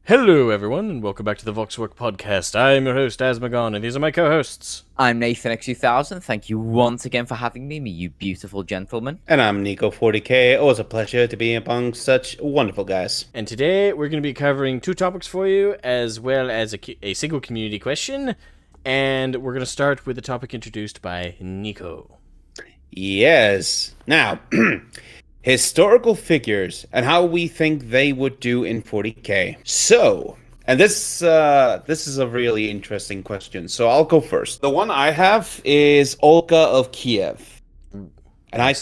Hello, everyone, and welcome back to the VoxWork podcast. I'm your host, Asmogan, and these are my co-hosts. I'm Nathan X2000. Thank you once again for having me, you beautiful gentleman. And I'm Nico40K. Always a pleasure to be among such wonderful guys. And today we're going to be covering two topics for you, as well as a single community question. And we're going to start with the topic introduced by Nico. Yes. Now, historical figures and how we think they would do in 40K. So, and this is a really interesting question. So I'll go first. The one I have is Olga of Kiev. And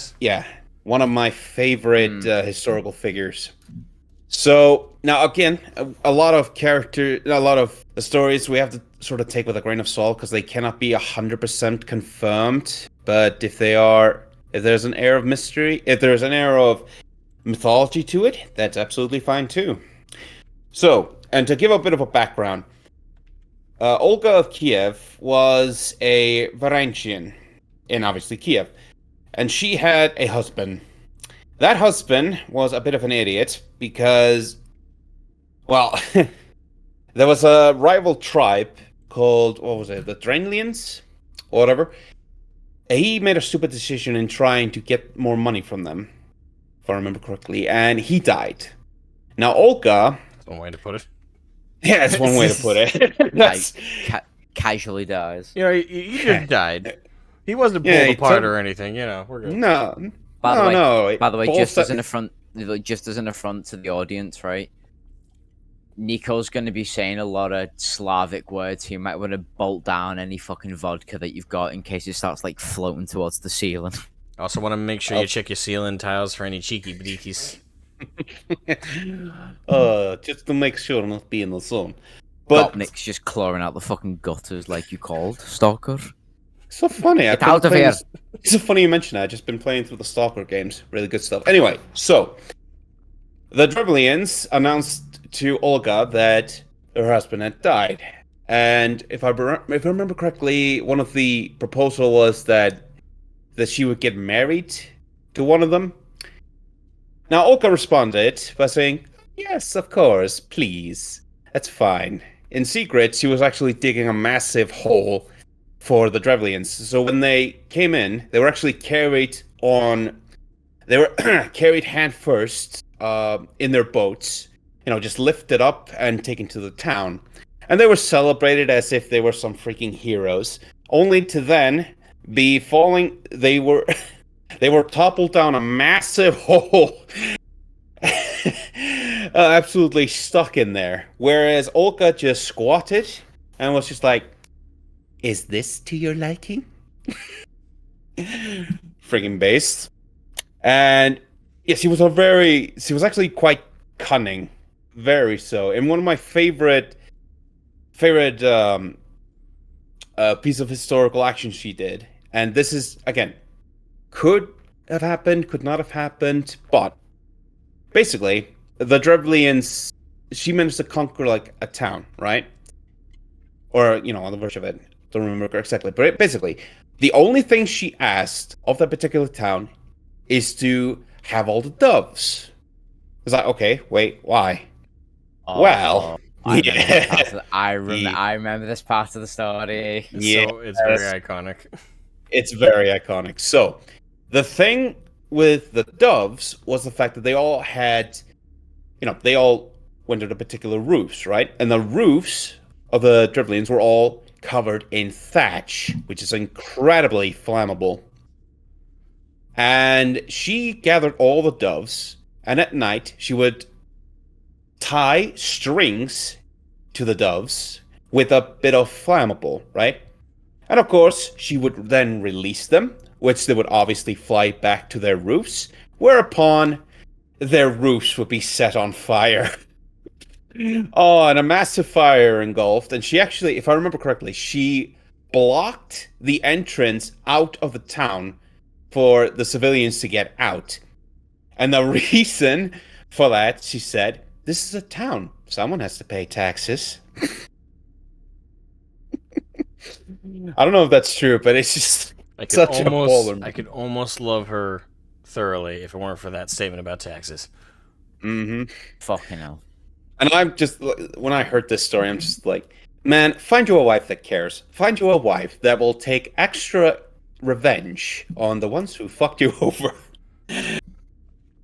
one of my favorite historical figures. So now again, a lot of the stories we have to sort of take with a grain of salt because they cannot be 100% confirmed. But if there's an air of mystery, if there's an air of mythology to it, that's absolutely fine too. So, and to give a bit of a background, Olga of Kiev was a Varangian in obviously Kiev. And she had a husband. That husband was a bit of an idiot because, well, there was a rival tribe called, what was it, the Drenlians? Or whatever. He made a stupid decision in trying to get more money from them, if I remember correctly, and he died. Now, Olga... That's one way to put it. Yeah, that's one way to put it. Casually dies. You know, he just died. He wasn't pulled apart or anything, we're good. No. By the way, just as an affront to the audience, right? Nico's going to be saying a lot of Slavic words. You might want to bolt down any fucking vodka that you've got in case it starts like floating towards the ceiling. Also want to make sure you check your ceiling tiles for any cheeky bleakies. Just to make sure not be in the zone. But Nick's just clawing out the fucking gutters like you called, Stalker. So funny. Get out of here. It's so funny you mention that. I've just been playing through the Stalker games. Really good stuff. Anyway, so the Drevlians announced to Olga that her husband had died. And if I remember correctly, one of the proposal was that she would get married to one of them. Now, Olga responded by saying, yes, of course, please. That's fine. In secret, she was actually digging a massive hole for the Drevlians. So when they came in, they were actually carried hand first in their boats, just lifted up and taken to the town. And they were celebrated as if they were some freaking heroes, only to then be falling. They were toppled down a massive hole, absolutely stuck in there. Whereas Olga just squatted and was just like, is this to your liking? Friggin' based. And yeah, she was actually quite cunning. Very so. And one of my favorite piece of historical action she did. And this is, again, could have happened, could not have happened, but basically, the Drevlians, she managed to conquer like a town, right? Or, on the verge of it. Don't remember exactly. But basically, the only thing she asked of that particular town is to have all the doves. It's like, okay, wait, why? I remember this part of the story. So it's very iconic. It's very iconic. So, the thing with the doves was the fact that they all had, they all went to the particular roofs, right? And the roofs of the Drevlians were all covered in thatch, which is incredibly flammable. And she gathered all the doves, and at night she would tie strings to the doves with a bit of flammable, right? And of course, she would then release them, which they would obviously fly back to their roofs, whereupon their roofs would be set on fire. Oh, and a massive fire engulfed, and she actually, if I remember correctly, she blocked the entrance out of the town for the civilians to get out. And the reason for that, she said, this is a town. Someone has to pay taxes. I don't know if that's true, but it's just I could almost love her thoroughly if it weren't for that statement about taxes. Mm-hmm. Fucking hell. And I'm just, when I heard this story, I'm just like, man, find you a wife that cares. Find you a wife that will take extra revenge on the ones who fucked you over.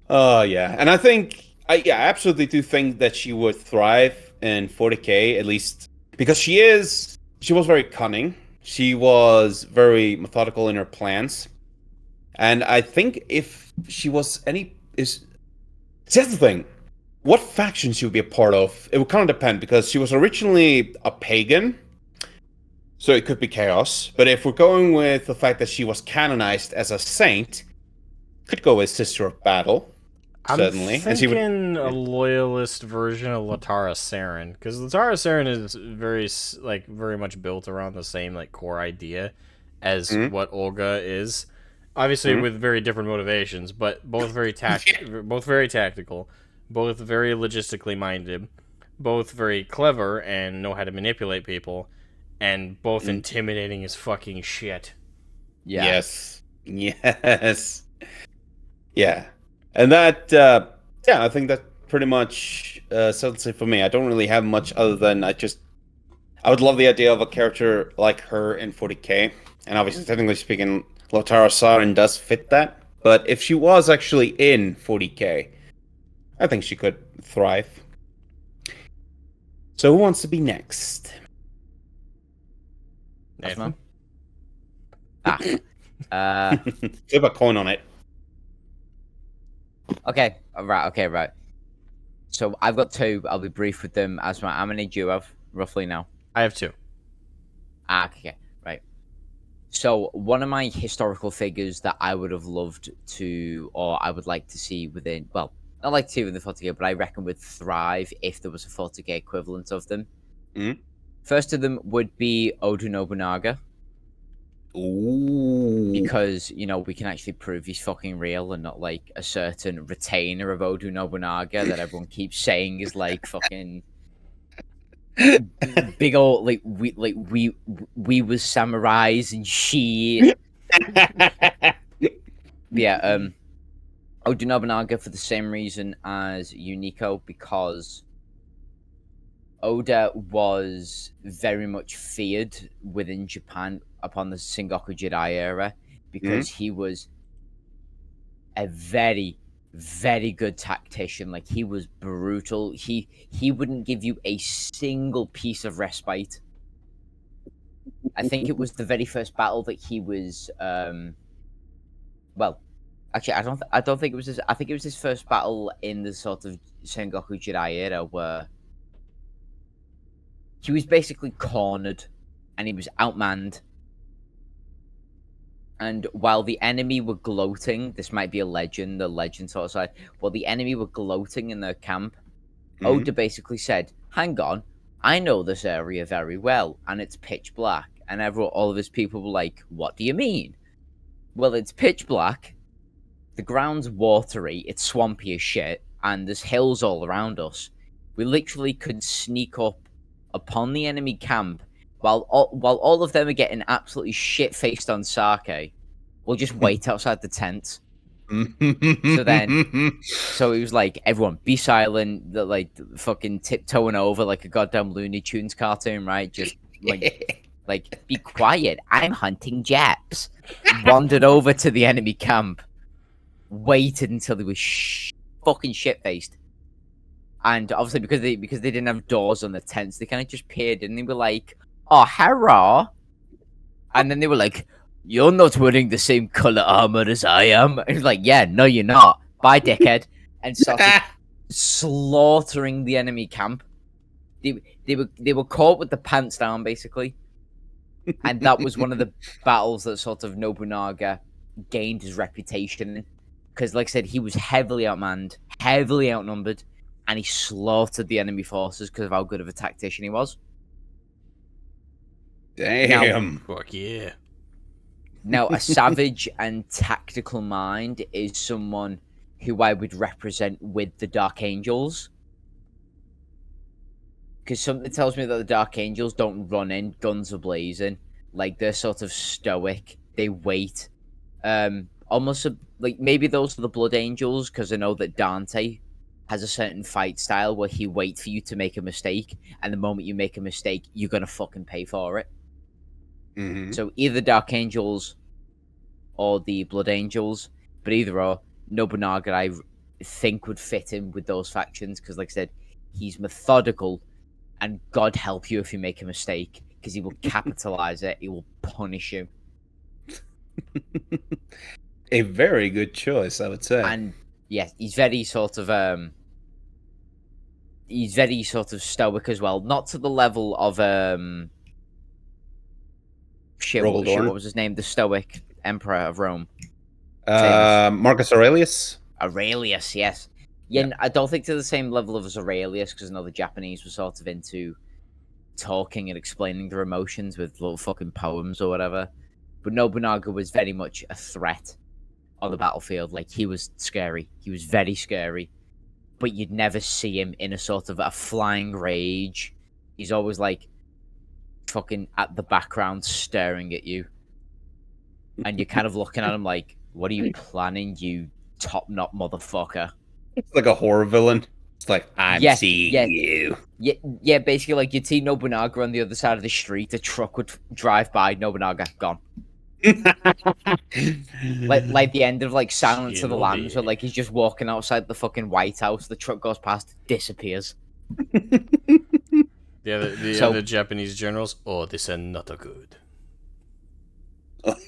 Oh, yeah. And I think, I absolutely do think that she would thrive in 40K, at least because she was very cunning. She was very methodical in her plans. And I think if she was see, that's the thing. What faction she would be a part of, it would kind of depend because she was originally a pagan, so it could be chaos. But if we're going with the fact that she was canonized as a saint, could go with Sister of Battle, certainly. I'm thinking a loyalist version of Latara Saren, because Latara Saren is very much built around the same like core idea as what Olga is. Obviously, with very different motivations, but both very both very tactical, both very logistically minded, both very clever and know how to manipulate people, and both intimidating as fucking shit. Yeah. Yes. Yeah. And that, I think that pretty much settles it for me. I don't really have much other than I would love the idea of a character like her in 40K. And obviously, technically speaking, Latara Saren does fit that. But if she was actually in 40K, I think she could thrive. So who wants to be next? Asmogan? Flip a coin on it. Okay, right. So I've got two. I'll be brief with them. Asma, how many do you have roughly now? I have two. Okay, right. So one of my historical figures that I would have loved to, or I would like to see within, well, not like to see within the 40K, but I reckon would thrive if there was a 40K equivalent of them. First of them would be Oda Nobunaga. Ooh. Because, you know, we can actually prove he's fucking real and not like a certain retainer of Oda Nobunaga that everyone keeps saying is like fucking big old we was samurais and shit. Yeah, Oda Nobunaga for the same reason as Unico, because Oda was very much feared within Japan upon the Sengoku Jidai era because he was a very, very good tactician. Like, he was brutal. He wouldn't give you a single piece of respite. I think it was the very first battle that he was well, actually I don't think it was his, I think it was his first battle in the sort of Sengoku Jidai era where he was basically cornered and he was outmanned. And while the enemy were gloating, this might be the legend sort of side, while the enemy were gloating in their camp, Oda basically said, hang on, I know this area very well, and it's pitch black. And all of his people were like, what do you mean? Well, it's pitch black, the ground's watery, it's swampy as shit, and there's hills all around us. We literally could sneak up upon the enemy camp while all of them are getting absolutely shit-faced on sake. We'll just wait outside the tent. So he was like, everyone, be silent. Like, fucking tiptoeing over like a goddamn Looney Tunes cartoon, right? Just, like, be quiet. I'm hunting Japs. Wandered over to the enemy camp. Waited until they were fucking shit-faced. And obviously, because they didn't have doors on the tents, they kind of just peered in and they were like, oh, hello. And then they were like, you're not wearing the same color armor as I am. And he's like, yeah, no, you're not. Bye, dickhead. And started slaughtering the enemy camp. They were caught with the pants down, basically. And that was one of the battles that sort of Nobunaga gained his reputation in. Because, like I said, he was heavily outmanned, heavily outnumbered, and he slaughtered the enemy forces because of how good of a tactician he was. Damn. Fuck yeah. Now, a savage and tactical mind is someone who I would represent with the Dark Angels. Because something tells me that the Dark Angels don't run in, guns are blazing. Like, they're sort of stoic. They wait. Almost like maybe those are the Blood Angels, because I know that Dante has a certain fight style where he waits for you to make a mistake, and the moment you make a mistake, you're gonna fucking pay for it. Mm-hmm. So either Dark Angels or the Blood Angels, but either or, Nobunaga I think would fit in with those factions because, like I said, he's methodical, and God help you if you make a mistake because he will capitalize it. He will punish you. A very good choice, I would say. And yes, he's very sort of stoic as well. Not to the level of what was his name? The Stoic Emperor of Rome. Marcus Aurelius. Aurelius, yes. Yeah, I don't think to the same level as Aurelius, because I know the Japanese were sort of into talking and explaining their emotions with little fucking poems or whatever. But Nobunaga was very much a threat on the battlefield. Like, he was scary. He was very scary. But you'd never see him in a sort of a flying rage. He's always, like, fucking at the background staring at you. And you're kind of looking at him like, what are you planning, you top-knot motherfucker? It's like a horror villain. It's like, I'm seeing you. Yeah, basically, like, you'd see Nobunaga on the other side of the street, a truck would drive by, Nobunaga, gone. like the end of, like, Silence of the Lambs, where, like, he's just walking outside the fucking White House, the truck goes past, disappears. The other Japanese generals, this is not good.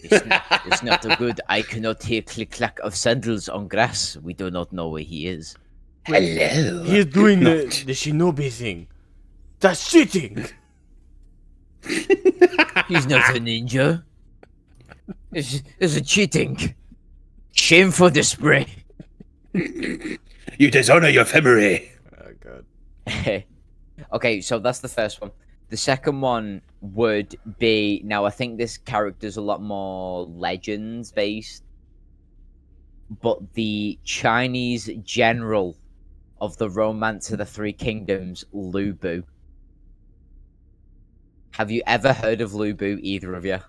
It's not a good. I cannot hear click-clack of sandals on grass. We do not know where he is. Hello. He's doing the shinobi thing. That's cheating. He's not a ninja. It's a cheating. Shame for the spray. You dishonor your family. Oh god. Okay, so that's the first one. The second one would be, now I think this character's a lot more legends based, but the Chinese general of the Romance of the Three Kingdoms, Lu Bu. Have you ever heard of Lu Bu, either of you?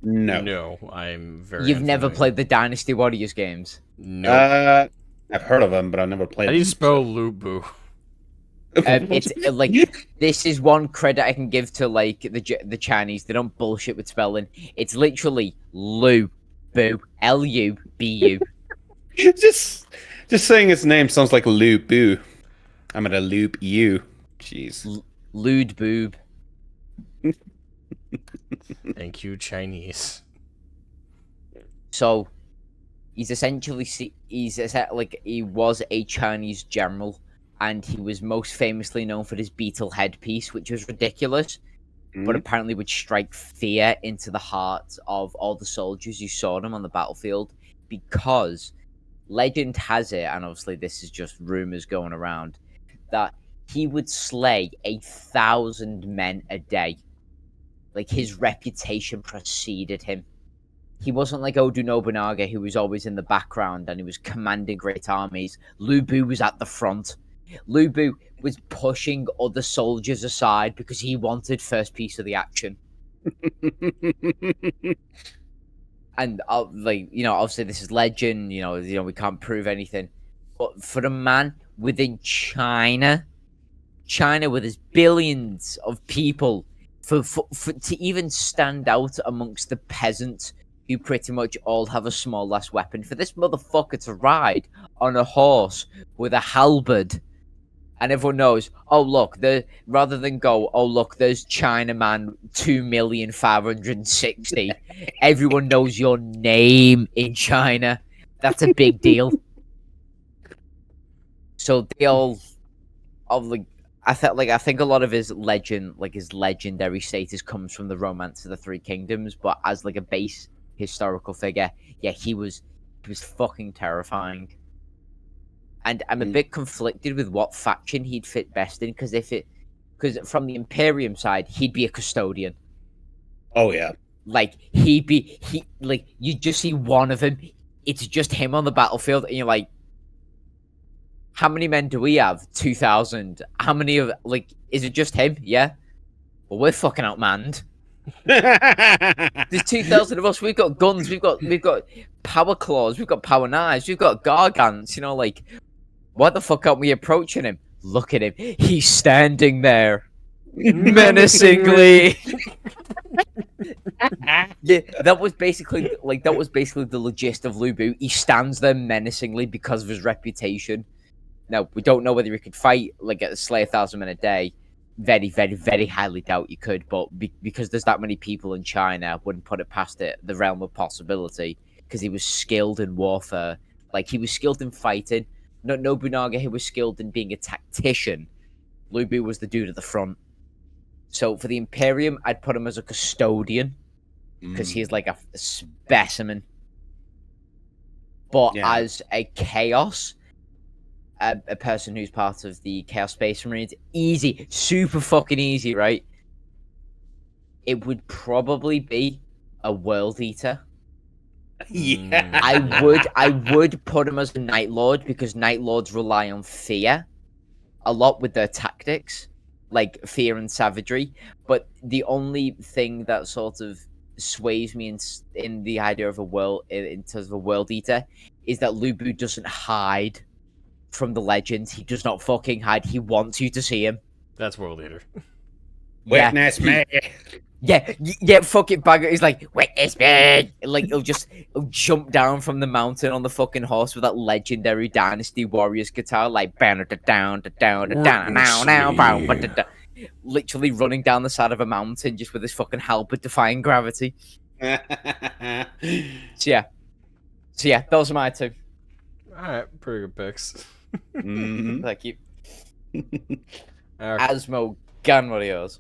No, I'm very. You've never played the Dynasty Warriors games? No. I've heard of them, but I've never played. How do you spell Lu Bu? It's like, this is one credit I can give to, like, the Chinese. They don't bullshit with spelling. It's literally Lu Bu, Lubu. just saying his name sounds like Lu Bu. I'm gonna loop you. Jeez. Lude boob. Thank you, Chinese. So, he was a Chinese general. And he was most famously known for his beetle headpiece, which was ridiculous, but apparently would strike fear into the hearts of all the soldiers who saw him on the battlefield, because legend has it, and obviously this is just rumors going around, that he would slay 1,000 men a day. Like, his reputation preceded him. He wasn't like Oda Nobunaga, who was always in the background and he was commanding great armies. Lu Bu was at the front. Lu Bu was pushing other soldiers aside because he wanted first piece of the action. And obviously this is legend. We can't prove anything. But for a man within China with its billions of people, for to even stand out amongst the peasants who pretty much all have a small ass weapon, for this motherfucker to ride on a horse with a halberd. And everyone knows, rather than go, there's Chinaman 2,560,000. Everyone knows your name in China. That's a big deal. So they all, I think a lot of his legend, like his legendary status, comes from the Romance of the Three Kingdoms. But as like a base historical figure, he was fucking terrifying. And I'm a bit conflicted with what faction he'd fit best in, because from the Imperium side, he'd be a custodian. Oh yeah. Like, you just see one of him. It's just him on the battlefield, and you're like, how many men do we have? 2,000. How many is it just him? Yeah. Well, we're fucking outmanned. There's 2,000 of us. We've got guns. We've got power claws. We've got power knives. We've got gargants. What the fuck aren't we approaching him? Look at him. He's standing there. Menacingly. Yeah, that was basically the gist of Lu Bu. He stands there menacingly because of his reputation. Now, we don't know whether he could fight, slay 1,000 men a day. Very, very, very highly doubt you could, but because there's that many people in China, I wouldn't put it past the realm of possibility, because he was skilled in warfare. Like, he was skilled in fighting. Nobunaga, he was skilled in being a tactician. Lu Bu was the dude at the front. So, for the Imperium, I'd put him as a custodian, because he's like a specimen. But as a Chaos... a person who's part of the Chaos Space Marines, easy, super fucking easy, right? It would probably be a World Eater. Yeah. I would put him as a Night Lord, because Night Lords rely on fear a lot with their tactics, like fear and savagery. But the only thing that sort of sways me in the idea of in terms of a World Eater is that Lu Bu doesn't hide from the legends. He does not fucking hide. He wants you to see him. That's World Eater. Witness me. Yeah, fuck it, bagger. He's like, witness me. Like, he'll jump down from the mountain on the fucking horse with that legendary Dynasty Warriors guitar, like, literally running down the side of a mountain just with his fucking halberd defying gravity. So yeah, those are my two. Alright, pretty good picks. Thank you. Okay. Asmogan, what are yours?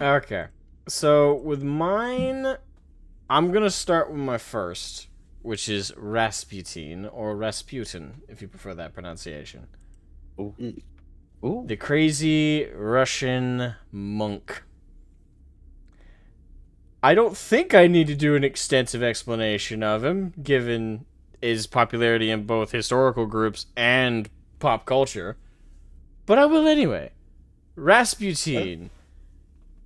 Okay. So, with mine, I'm gonna start with my first, which is Rasputin, or Rasputin, if you prefer that pronunciation. Ooh. The crazy Russian monk. I don't think I need to do an extensive explanation of him, given his popularity in both historical groups and pop culture. But I will anyway. Rasputin.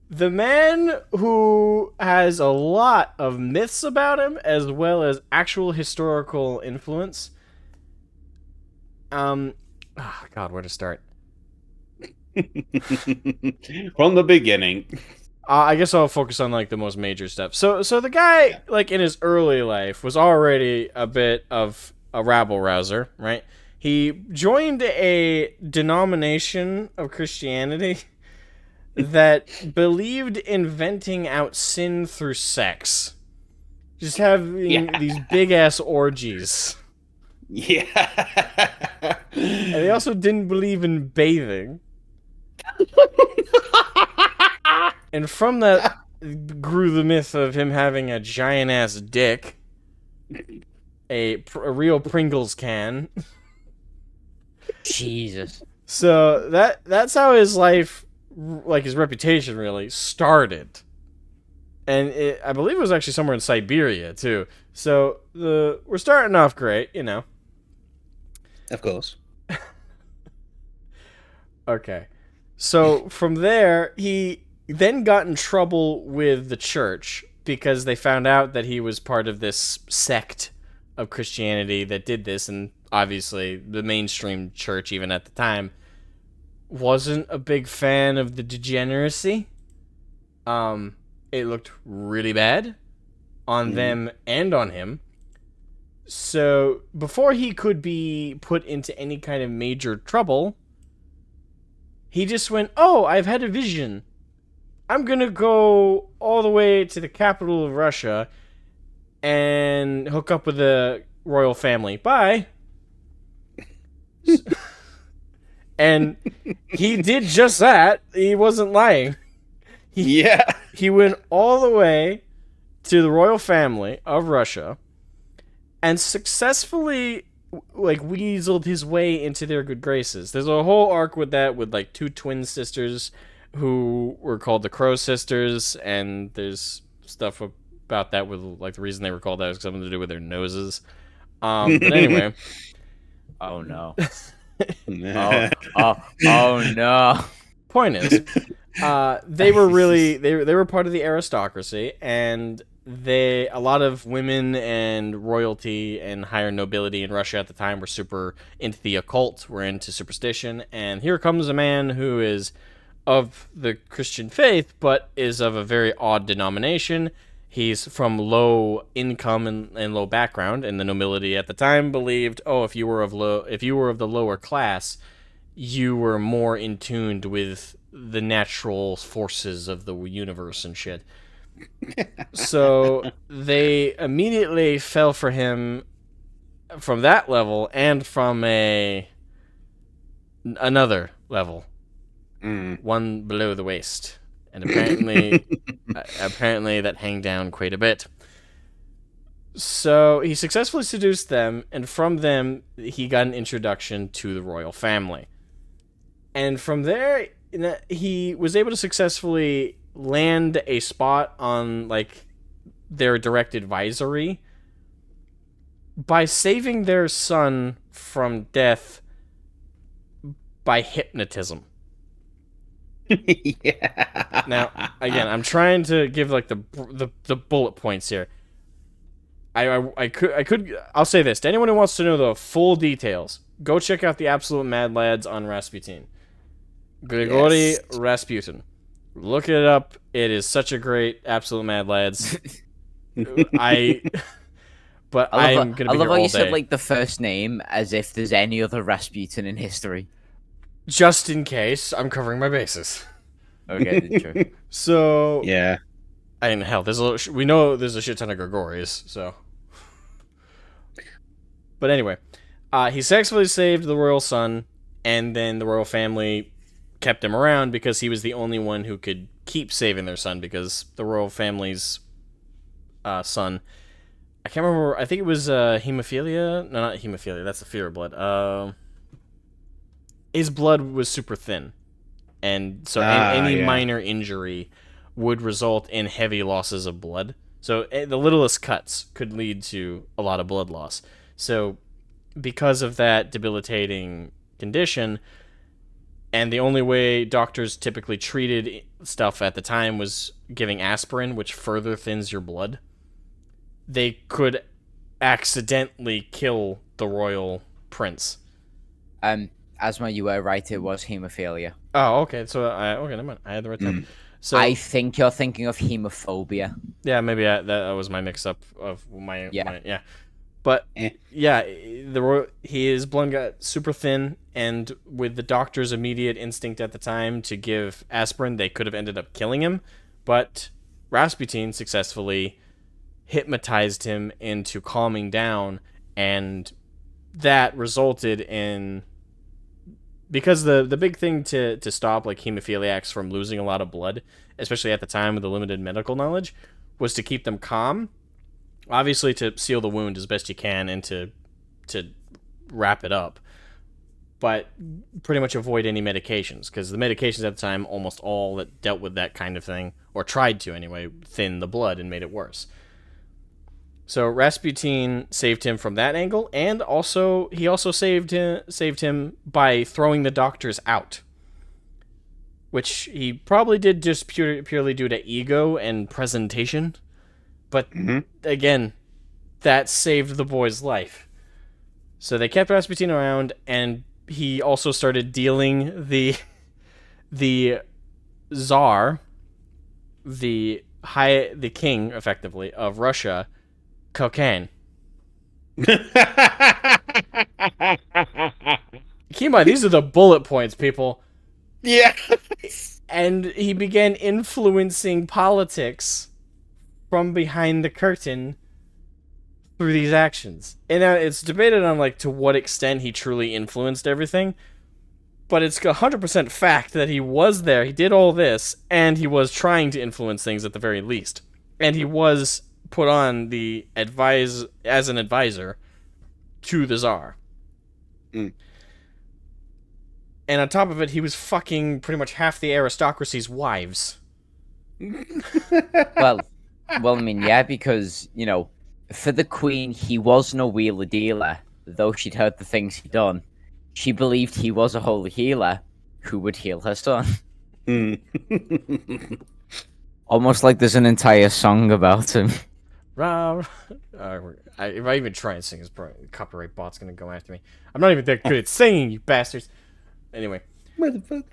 The man who has a lot of myths about him, as well as actual historical influence. God, where to start? From the beginning. I guess I'll focus on, the most major stuff. So the guy, in his early life, was already a bit of a rabble-rouser, right? He joined a denomination of Christianity that believed in venting out sin through sex. Just having these big-ass orgies. Yeah. And they also didn't believe in bathing. And from that grew the myth of him having a giant-ass dick. A real Pringles can. Jesus. So that's how his life, his reputation really started. And I believe it was actually somewhere in Siberia, too. So we're starting off great, Of course. Okay. So from there, he then got in trouble with the church because they found out that he was part of this sect of Christianity that did this, and obviously the mainstream church, even at the time, wasn't a big fan of the degeneracy. It looked really bad on them and on him. So before he could be put into any kind of major trouble, he just went, "Oh, I've had a vision. I'm gonna go all the way to the capital of Russia and hook up with the royal family. Bye." And he did just that. He wasn't lying. He went all the way to the royal family of Russia and successfully weaseled his way into their good graces. There's a whole arc with that, with two twin sisters who were called the Crow Sisters, and there's stuff about that with the reason they were called that was something to do with their noses. But anyway. Oh no. Oh no. Point is, they were really they were part of the aristocracy, and a lot of women and royalty and higher nobility in Russia at the time were super into the occult, were into superstition, and here comes a man who is of the Christian faith, but is of a very odd denomination. He's from low income and low background, and the nobility at the time believed, oh, if you were of the lower class, you were more in tune with the natural forces of the universe and shit. So they immediately fell for him from that level and from another level, one below the waist, and apparently that hang down quite a bit. So he successfully seduced them, and from them he got an introduction to the royal family, and from there he was able to successfully land a spot on like their direct advisory by saving their son from death by hypnotism. Yeah. Now, again, I'm trying to give like the bullet points here. I'll say this to anyone who wants to know the full details. Go check out the Absolute Mad Lads on Rasputin. Grigory Rasputin. Look it up. It is such a great Absolute Mad Lads. I'm gonna be here all day. I love how you said like the first name as if there's any other Rasputin in history. Just in case, I'm covering my bases. Okay, true. So Yeah. I mean, hell, we know there's a shit ton of Grigories, so. But anyway, he successfully saved the royal son, and then the royal family kept him around because he was the only one who could keep saving their son, because the royal family's son, I can't remember, I think it was hemophilia. No, not hemophilia, that's the fear of blood. His blood was super thin, and so any minor injury would result in heavy losses of blood. So the littlest cuts could lead to a lot of blood loss. So because of that debilitating condition, and the only way doctors typically treated stuff at the time was giving aspirin, which further thins your blood, they could accidentally kill the royal prince. Asma, you were right. It was hemophilia. Oh, okay. So, okay, never mind. I had the right time. So I think you're thinking of hemophobia. Yeah, maybe that was my mix-up of my. But his blood got super thin, and with the doctor's immediate instinct at the time to give aspirin, they could have ended up killing him. But Rasputin successfully hypnotized him into calming down, and that resulted in, because the big thing to stop like hemophiliacs from losing a lot of blood, especially at the time with the limited medical knowledge, was to keep them calm. Obviously, to seal the wound as best you can and to wrap it up, but pretty much avoid any medications, because the medications at the time, almost all that dealt with that kind of thing, or tried to anyway, thin the blood and made it worse. So Rasputin saved him from that angle, and he also saved him by throwing the doctors out, which he probably did just purely due to ego and presentation. But again, that saved the boy's life. So they kept Rasputin around, and he also started dealing the Tsar, the king, effectively, of Russia, cocaine. Keep in mind, these are the bullet points, people. Yeah. And he began influencing politics from behind the curtain through these actions. And it's debated on like to what extent he truly influenced everything, but it's 100% fact that he was there, he did all this, and he was trying to influence things at the very least. And he was put on as an advisor to the Tsar. And on top of it, he was fucking pretty much half the aristocracy's wives. Well, I mean, yeah, because, you know, for the Queen, he was no wheeler dealer, though she'd heard the things he'd done. She believed he was a holy healer who would heal her son. Mm. Almost like there's an entire song about him. If I even try and sing, his copyright bot's gonna go after me. I'm not even that good at singing, you bastards. Anyway, Motherfucker.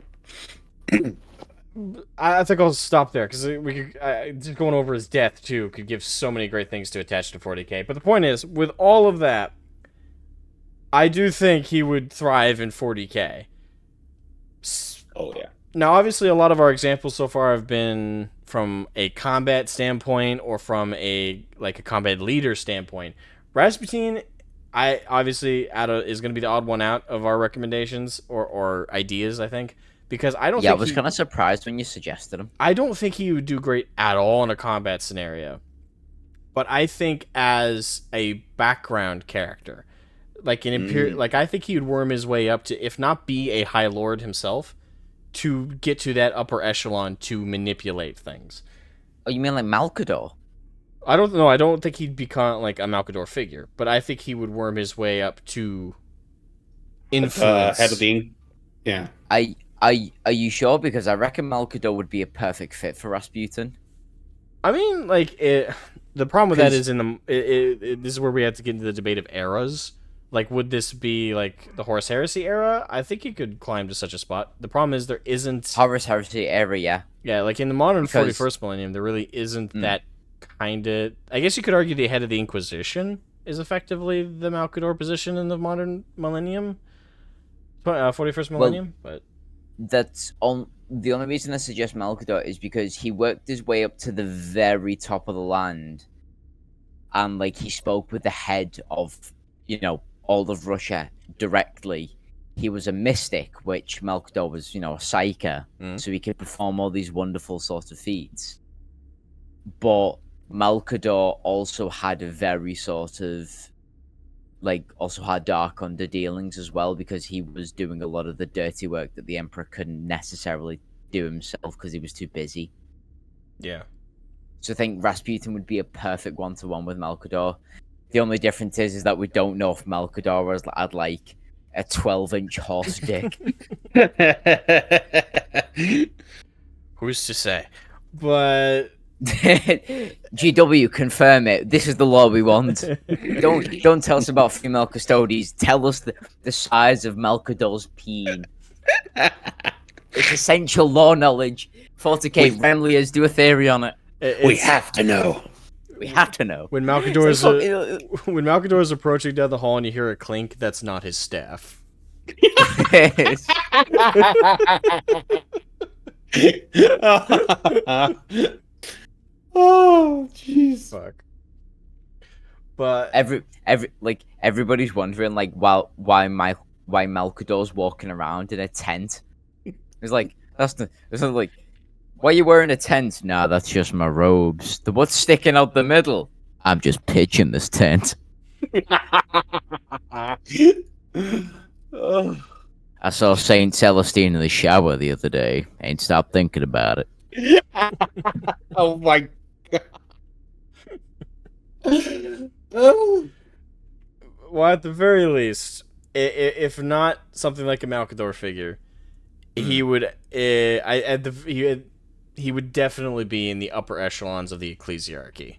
I think I'll stop there because we could just going over his death too could give so many great things to attach to 40k. But the point is, with all of that, I do think he would thrive in 40k. Oh yeah. Now, obviously, a lot of our examples so far have been from a combat standpoint or from a combat leader standpoint. Rasputin, I obviously is going to be the odd one out of our recommendations or ideas, I think, because I don't. Yeah, I was kind of surprised when you suggested him. I don't think he would do great at all in a combat scenario, but I think as a background character, like an I think he would worm his way up to, if not be a High Lord himself, to get to that upper echelon to manipulate things. Oh, you mean like Malcador? I don't know. I don't think he'd become like a Malcador figure, but I think he would worm his way up to influence. Head of the... Yeah. Are you sure? Because I reckon Malcador would be a perfect fit for Rasputin. I mean, the problem with that is this is where we have to get into the debate of eras. Like, would this be, like, the Horus Heresy era? I think he could climb to such a spot. The problem is there isn't... Horus Heresy era, yeah. Yeah, like, in the modern 41st millennium, there really isn't that kind of... I guess you could argue the head of the Inquisition is effectively the Malcador position in the modern millennium. 41st millennium, but... That's on... The only reason I suggest Malcador is because he worked his way up to the very top of the land. And, like, he spoke with the head of, all of Russia directly. He was a mystic, which Malcador was, a psyker, so he could perform all these wonderful sorts of feats. But Malcador also had a very sort of, also had dark underdealings as well, because he was doing a lot of the dirty work that the Emperor couldn't necessarily do himself because he was too busy. Yeah. So I think Rasputin would be a perfect one-to-one with Malcador. The only difference is that we don't know if Malcador had like a 12-inch horse dick. Who's to say? But GW, confirm it. This is the law we want. Don't tell us about female custodies. Tell us the size of Malcador's peen. It's essential law knowledge. 40k Remliers, do a theory on it. We have to know. We have to know. When Malcador is approaching down the hall and you hear a clink, that's not his staff. Oh, jeez. Fuck. But everybody's wondering why Malcador's walking around in a tent. It's like why are you wearing a tent? Nah, that's just my robes. What's sticking out the middle? I'm just pitching this tent. I saw Saint Celestine in the shower the other day. Ain't stopped thinking about it. Oh my god. Well, at the very least, if not something like a Malcador figure, he would he would definitely be in the upper echelons of the ecclesiarchy.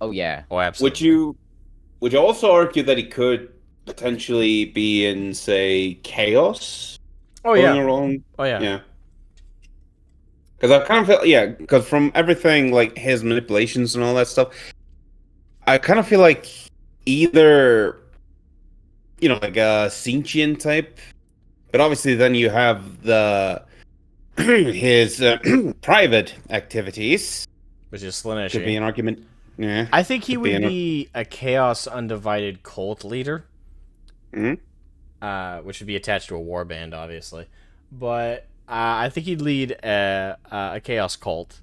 Oh yeah. Oh, absolutely. Would you also argue that he could potentially be in, say, chaos? Oh yeah. Oh yeah. Yeah. Because I kind of feel, because from everything, like his manipulations and all that stuff, I kind of feel like either, like a Sinchian type, but obviously then you have his private activities, which is Slaneshi. Could be an argument. Yeah, I think he would be a Chaos Undivided cult leader, which would be attached to a warband, obviously. But I think he'd lead a Chaos cult,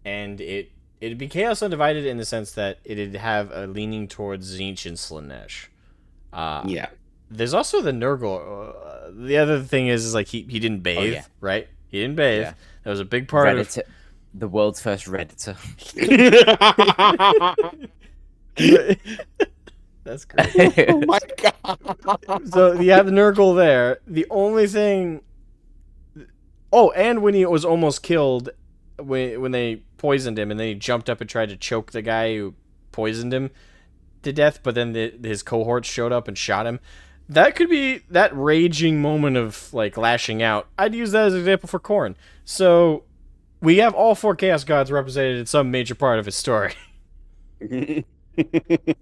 and it'd be Chaos Undivided in the sense that it'd have a leaning towards Tzeentch and Slanesh. Yeah. There's also the Nurgle. The other thing is like he didn't bathe, right? He didn't bathe. Yeah. That was a big part of the world's first Redditor. That's great. Oh my god. So you have the Nurgle there. The only thing. Oh, and when he was almost killed, when they poisoned him, and then he jumped up and tried to choke the guy who poisoned him to death, but then his cohorts showed up and shot him. That could be that raging moment of like lashing out. I'd use that as an example for Khorne. So we have all 4 Chaos Gods represented in some major part of his story.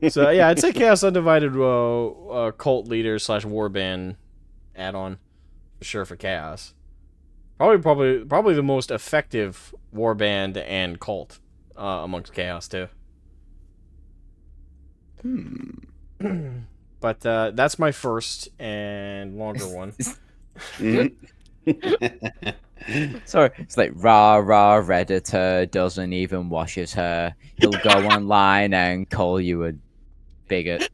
So yeah, I'd say Chaos Undivided cult leader / warband add-on for sure for Chaos. Probably the most effective warband and cult amongst Chaos too. But that's my first and longer one. Sorry, it's like rah Redditor doesn't even wash his hair. He'll go online and call you a bigot.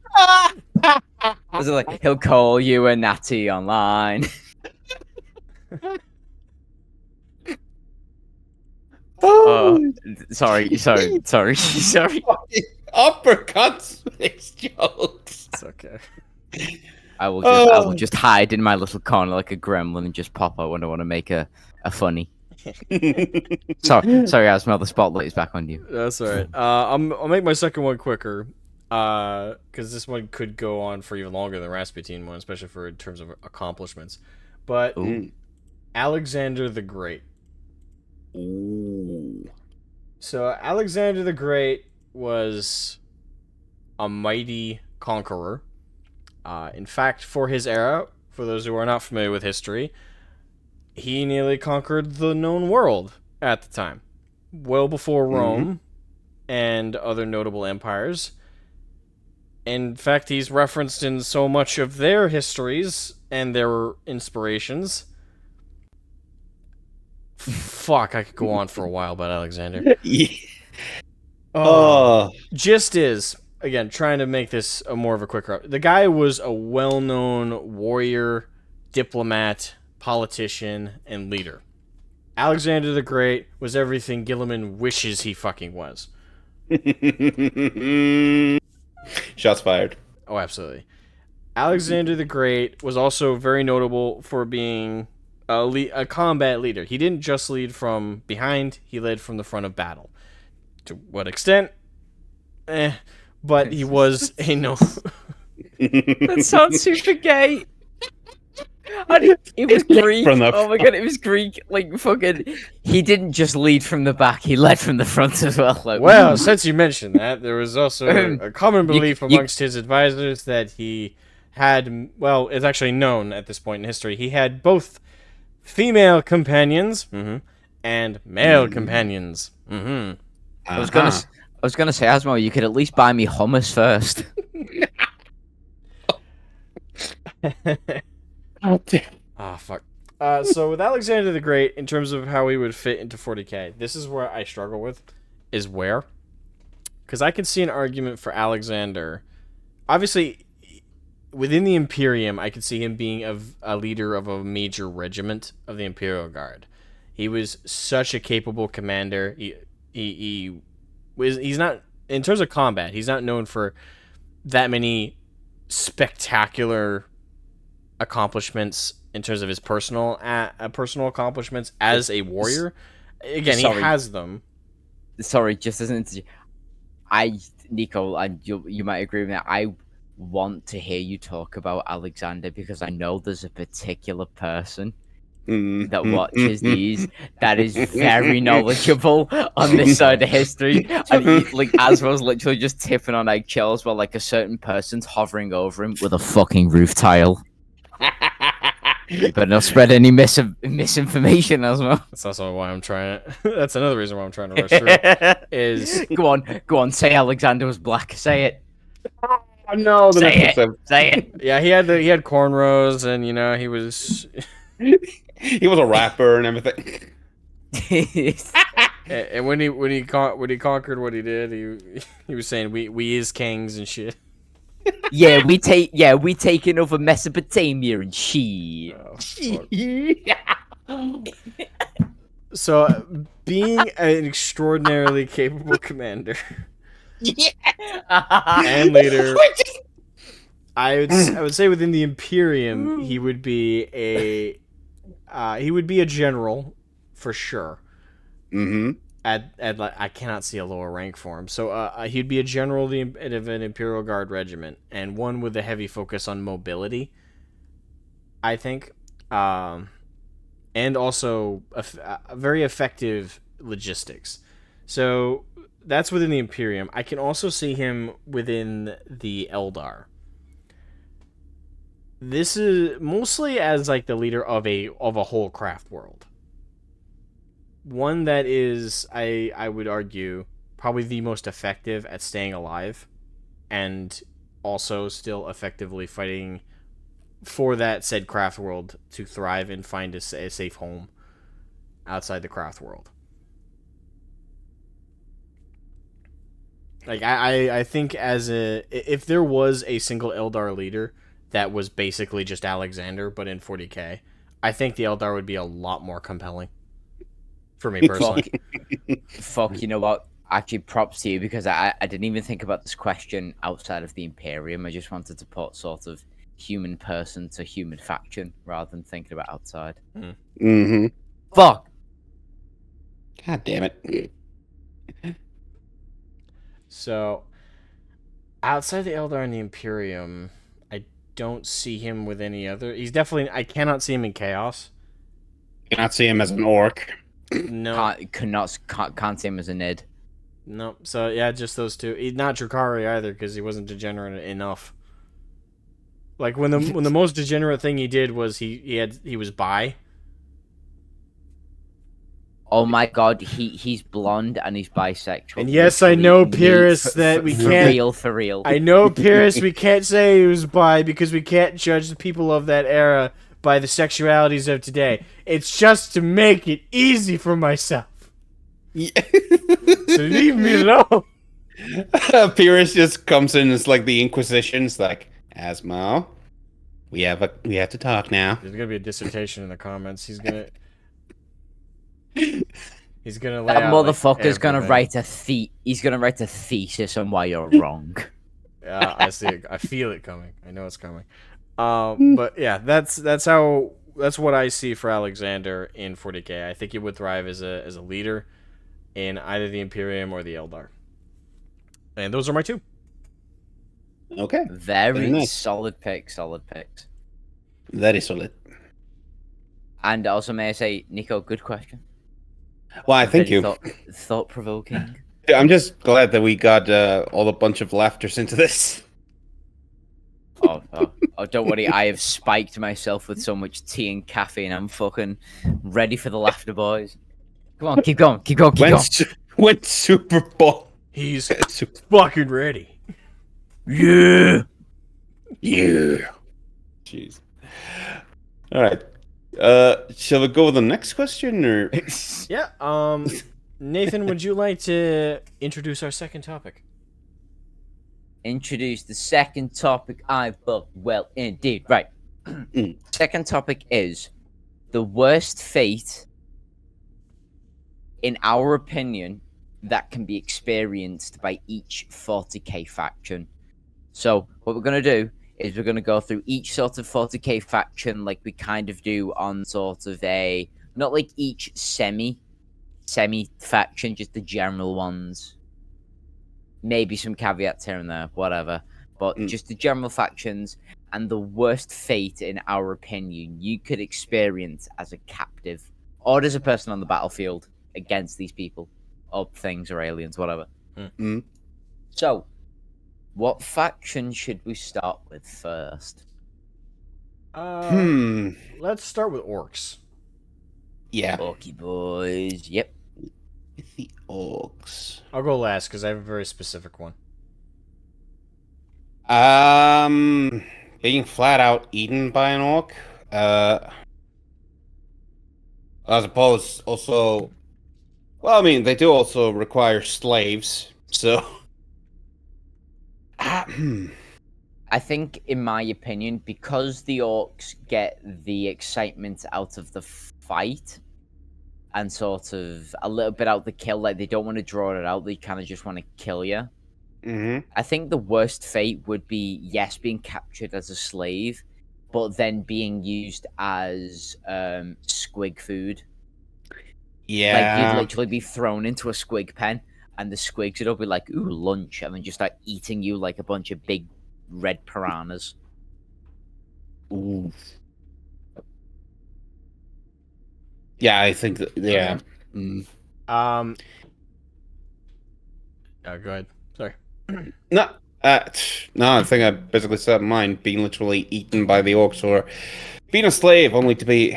Is it like he'll call you a natty online? Sorry. Uppercuts makes jokes. It's okay. I will just hide in my little corner like a gremlin and just pop out when I want to make a funny. Sorry, Asmo, the spotlight is back on you. That's all right. I'll make my second one quicker, because this one could go on for even longer than Rasputin one, especially for in terms of accomplishments. But Alexander the Great. Ooh. So Alexander the Great was a mighty conqueror. In fact, for his era, for those who are not familiar with history, he nearly conquered the known world at the time, well before Rome and other notable empires. In fact, he's referenced in so much of their histories and their inspirations. Fuck, I could go on for a while about Alexander. Gist is, again, trying to make this more of a quicker. The guy was a well-known warrior, diplomat, politician, and leader. Alexander the Great was everything Gilliman wishes he fucking was. Shots fired. Oh, absolutely. Alexander the Great was also very notable for being a combat leader. He didn't just lead from behind, he led from the front of battle. To what extent? But he was a no. That sounds super gay. It was Greek. Oh my god, it was Greek. Like fucking. He didn't just lead from the back; he led from the front as well. Like, well, since you mentioned that, there was also a common belief amongst his advisors that he had. Well, it's actually known at this point in history. He had both female companions and male companions. I was gonna say, Asmo, you could at least buy me hummus first. Oh, damn. Ah, fuck. So with Alexander the Great, in terms of how he would fit into 40k, this is where I struggle with, is where. Because I can see an argument for Alexander. Obviously, within the Imperium, I could see him being a leader of a major regiment of the Imperial Guard. He was such a capable commander. He's not, in terms of combat, he's not known for that many spectacular accomplishments in terms of his personal accomplishments as a warrior. Again, he has them. Sorry, just as an Nico, you might agree with me. I want to hear you talk about Alexander because I know there's a particular person that watches these that is very knowledgeable on this side of history, and like Asmo's literally just tipping on eggshells while like a certain person's hovering over him with a fucking roof tile. But not spread any misinformation, Asmo. That's also why I'm trying it. That's another reason why I'm trying to rush through it. Is go on, say Alexander was black. Say it. Oh, no, say it. Yeah, he had cornrows, and he was. He was a rapper and everything. And when he conquered what he did, he was saying we is kings and shit. we taking over Mesopotamia and shit. Oh, so being an extraordinarily capable commander and leader, I would say within the Imperium he would be a general for sure. I cannot see a lower rank for him. So he'd be a general of an Imperial Guard regiment, and one with a heavy focus on mobility, I think, and also a very effective logistics. So that's within the Imperium. I can also see him within the Eldar. This is mostly as like the leader of a whole craft world. One that is, I would argue, probably the most effective at staying alive, and also still effectively fighting for that said craft world to thrive and find a safe home outside the craft world. Like I think if there was a single Eldar leader that was basically just Alexander but in 40k, I think the Eldar would be a lot more compelling. For me personally. Fuck, you know what? Actually, props to you, because I didn't even think about this question outside of the Imperium. I just wanted to put sort of human person to human faction rather than thinking about outside. Mm-hmm. Fuck! God damn it. So, outside the Eldar and the Imperium, I don't see him with any other. He's definitely. I cannot see him in Chaos. Cannot see him as an orc. No. Can't see him as a Nid. No. So, yeah, just those two. He's not Drukhari either, because he wasn't degenerate enough. Like, when the most degenerate thing he did was he was bi. Oh my god, he's blonde and he's bisexual. And yes, I know, Pyrrhus, that we can't... For real. I know, Pyrrhus, we can't say he was bi because we can't judge the people of that era by the sexualities of today. It's just to make it easy for myself. Yeah. So leave me alone. Pyrrhus just comes in as like the Inquisition. It's like, Asmo, we have to talk now. There's gonna be a dissertation in the comments. He's gonna lay that out, motherfucker's like, gonna write he's gonna write a thesis on why you're wrong. Yeah, I see it. I feel it coming. I know it's coming. But yeah, that's what I see for Alexander in 40k. I think he would thrive as a leader in either the Imperium or the Eldar. And those are my two. Okay. Very nice. solid picks. Very solid. And also, may I say, Nico, good question. Well, thank you. Thought-provoking. I'm just glad that we got all a bunch of laughters into this. Oh, don't worry. I have spiked myself with so much tea and caffeine. I'm fucking ready for the laughter, boys. Come on, keep going. Went Super Bowl. He's fucking ready. Yeah. Jeez. All right. Shall we go with the next question, or? Yeah. Nathan, would you like to introduce our second topic? Introduce the second topic. I booked well indeed. Right. Second topic is the worst fate, in our opinion, that can be experienced by each 40k faction. So what we're going to do is we're going to go through each sort of 40k faction like we kind of do on sort of not like each semi faction, just the general ones. Maybe some caveats here and there, whatever. But just the general factions and the worst fate, in our opinion, you could experience as a captive or as a person on the battlefield against these people or things or aliens, whatever. So, what faction should we start with first? Let's start with orcs. Yeah. Orky boys, yep. The orcs. I'll go last because I have a very specific one. Being flat out eaten by an orc. I suppose also. Well, I mean, they do also require slaves, so. I think, in my opinion, because the orcs get the excitement out of the fight and sort of a little bit out the kill, like they don't want to draw it out, they kind of just want to kill you. I think the worst fate would be, yes, being captured as a slave, but then being used as squig food. Yeah. Like, you'd literally be thrown into a squig pen, and the squigs would be like, ooh, lunch, and then just start eating you like a bunch of big red piranhas. Ooh. Yeah, I think that, yeah. Okay. Go ahead. Sorry. No, I think I basically said mine, being literally eaten by the orcs, or being a slave only to be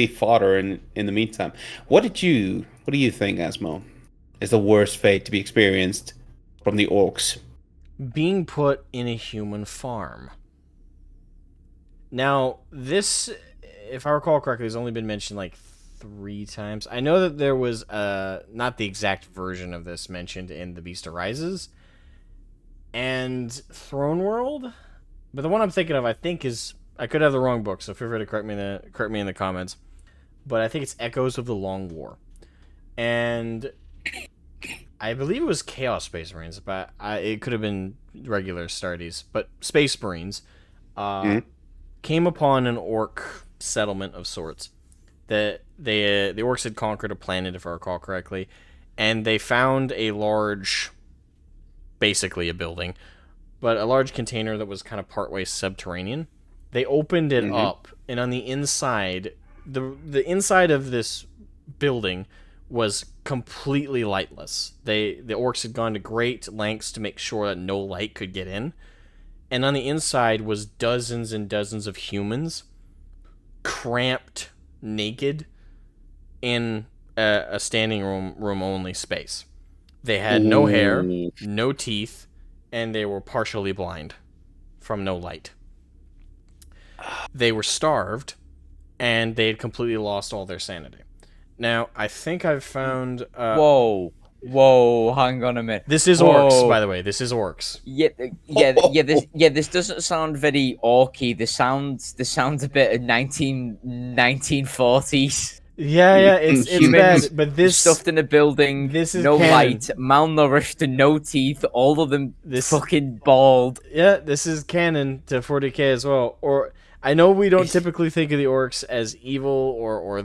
fodder in the meantime. What do you think, Asmo, is the worst fate to be experienced from the orcs? Being put in a human farm. Now, this, if I recall correctly, has only been mentioned like 3 times. I know that there was not the exact version of this mentioned in The Beast Arises and Throne World, but the one I'm thinking of, I think, is, I could have the wrong book, so feel free to correct me in the comments. But I think it's Echoes of the Long War, and I believe it was Chaos Space Marines, but it could have been regular Astartes. But Space Marines came upon an orc settlement of sorts that the orcs had conquered a planet, if I recall correctly, and they found a large, basically a building, but a large container that was kind of partway subterranean. They opened it up, and on the inside, the inside of this building was completely lightless. The orcs had gone to great lengths to make sure that no light could get in, and on the inside was dozens and dozens of humans, cramped, naked, in a standing room only space. They had no hair, no teeth, and they were partially blind from no light. They were starved, and they had completely lost all their sanity. Now, I think I've found... Whoa, hang on a minute. This is orcs, by the way. This is orcs. This doesn't sound very orky. This sounds a bit of 1940s. Yeah, it's bad, but this... Stuffed in a building, this is no canon. light, malnourished, no teeth, all of them fucking bald. Yeah, this is canon to 40k as well. Or... I know we don't typically think of the orcs as evil, or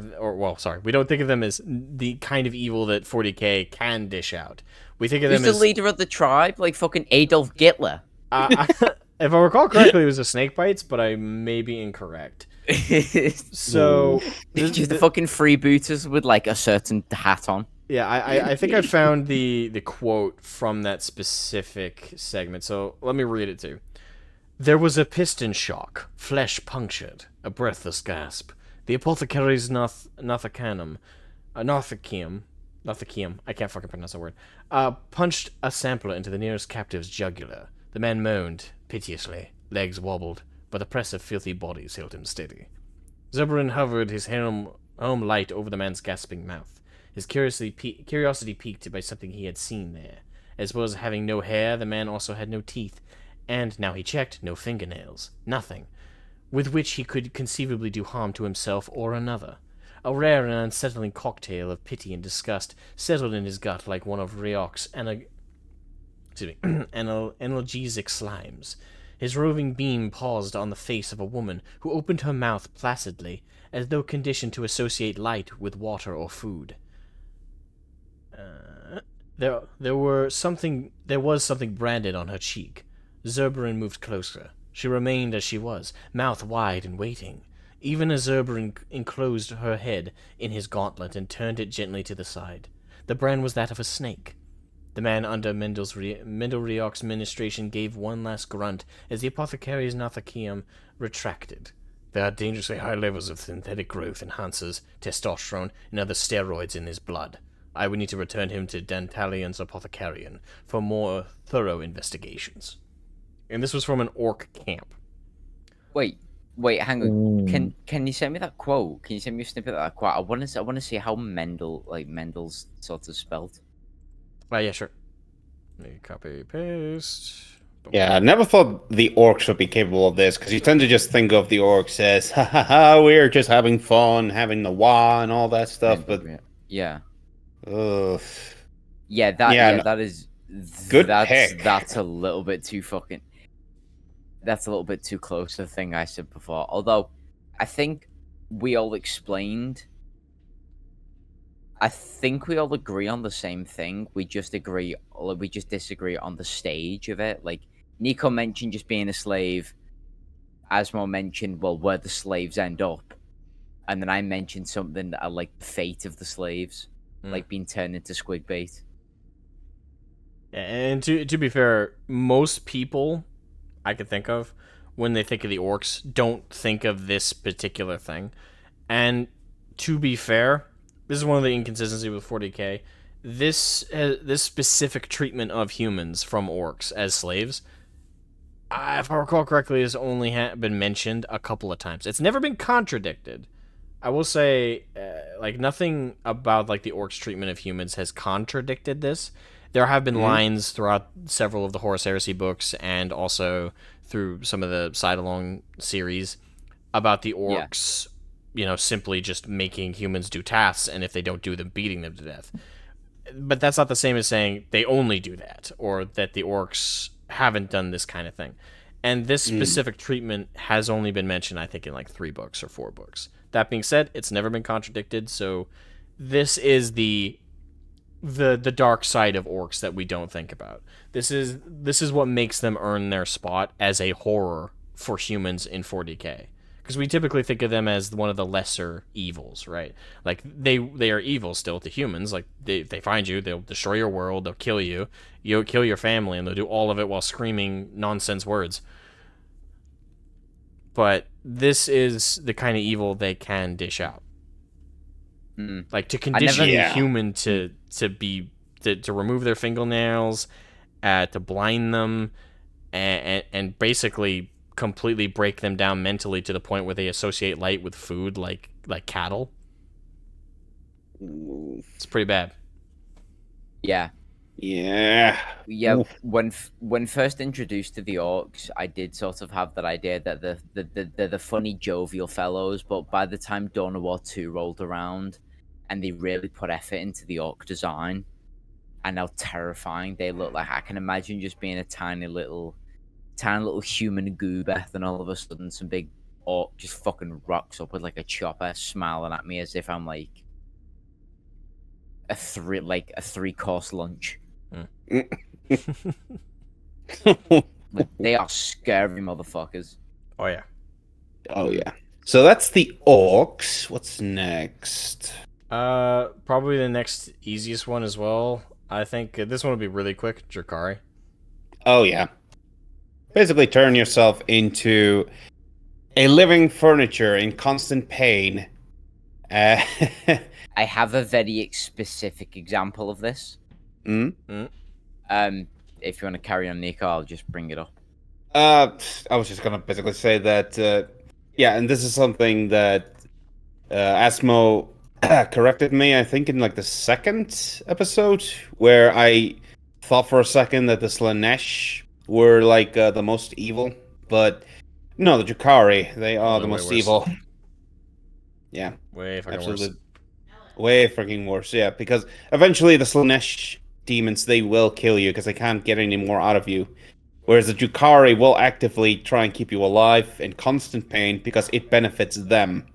we don't think of them as the kind of evil that 40k can dish out. We think of them as the leader of the tribe, like fucking Adolf Hitler. If I recall correctly, it was a snake bites, but I may be incorrect. So just the fucking freebooters with like a certain hat on. Yeah, I think I found the quote from that specific segment. So let me read it to you. There was a piston shock, flesh punctured, a breathless gasp. The apothecary's Nothacanum, I can't fucking pronounce that word, punched a sampler into the nearest captive's jugular. The man moaned, piteously. Legs wobbled, but the press of filthy bodies held him steady. Zurbaran hovered his helm light over the man's gasping mouth, his curiosity piqued by something he had seen there. As well as having no hair, the man also had no teeth, and, now he checked, no fingernails. Nothing with which he could conceivably do harm to himself or another. A rare and unsettling cocktail of pity and disgust settled in his gut like one of Ryok's analgesic slimes. His roving beam paused on the face of a woman who opened her mouth placidly, as though conditioned to associate light with water or food. There was something branded on her cheek. Zurbaran moved closer. She remained as she was, mouth wide and waiting, even as Zurbaran enclosed her head in his gauntlet and turned it gently to the side. The brand was that of a snake. The man under Mendel Ryok's ministration gave one last grunt as the apothecary's Nothakium retracted. There are dangerously high levels of synthetic growth enhancers, testosterone, and other steroids in his blood. I would need to return him to Dantalion's apothecarian for more thorough investigations. And this was from an orc camp. Wait, hang on. Can you send me that quote? Can you send me a snippet of that quote? I want to see how Mendel's sort of spelled. Yeah, sure. Copy, paste. Yeah, I never thought the orcs would be capable of this, because you tend to just think of the orcs as, ha ha ha, we're just having fun, having the wah and all that stuff, but... Yeah. Ugh. That is... Good pick. That's a little bit too fucking... That's a little bit too close to the thing I said before. Although, I think we all explained I think we all agree on the same thing. We just disagree on the stage of it. Like Nico mentioned, just being a slave. Asmo mentioned, well, where the slaves end up, and then I mentioned something that I like the fate of the slaves, like being turned into squid bait. And to be fair, most people I could think of when they think of the orcs don't think of this particular thing. And to be fair, this is one of the inconsistencies with 40k. This specific treatment of humans from orcs as slaves, if I recall correctly, has only been mentioned a couple of times. It's never been contradicted. I will say, like, nothing about like the orcs' treatment of humans has contradicted this. There have been lines throughout several of the Horus Heresy books and also through some of the side-along series about the orcs, simply just making humans do tasks, and if they don't do them, beating them to death. But that's not the same as saying they only do that, or that the orcs haven't done this kind of thing. And this specific treatment has only been mentioned, I think, in like 3 books or 4 books. That being said, it's never been contradicted, so this is the dark side of orcs that we don't think about. This is what makes them earn their spot as a horror for humans in 40k. Because we typically think of them as one of the lesser evils, right? Like, they are evil still to humans. Like, they find you, they'll destroy your world, they'll kill you, you'll kill your family, and they'll do all of it while screaming nonsense words. But this is the kind of evil they can dish out. Like, to condition a human to remove their fingernails, to blind them, and basically completely break them down mentally to the point where they associate light with food, like cattle. It's pretty bad. Yeah. Oof. When first introduced to the orcs, I did sort of have that idea that they're the funny, jovial fellows, but by the time Dawn of War 2 rolled around and they really put effort into the orc design and how terrifying they look, like I can imagine just being a tiny little human goober, then all of a sudden some big orc just fucking rocks up with like a chopper smiling at me as if I'm like a 3-course lunch. Like, they are scary motherfuckers. Oh yeah. So that's the orcs. What's next? Probably the next easiest one as well. I think this one will be really quick. Drakari. Oh yeah. Basically turn yourself into a living furniture in constant pain. I have a very specific example of this. If you want to carry on, Nico, I'll just bring it up. I was just gonna basically say that, and this is something that Asmo corrected me, I think, in like the 2nd episode, where I thought for a second that the Slanesh were like the most evil, but no, the Drakari, they are the most evil. Yeah, way fucking worse. Way fucking worse. Yeah, because eventually the Slanesh demons, they will kill you because they can't get any more out of you, whereas the Drakari will actively try and keep you alive in constant pain because it benefits them.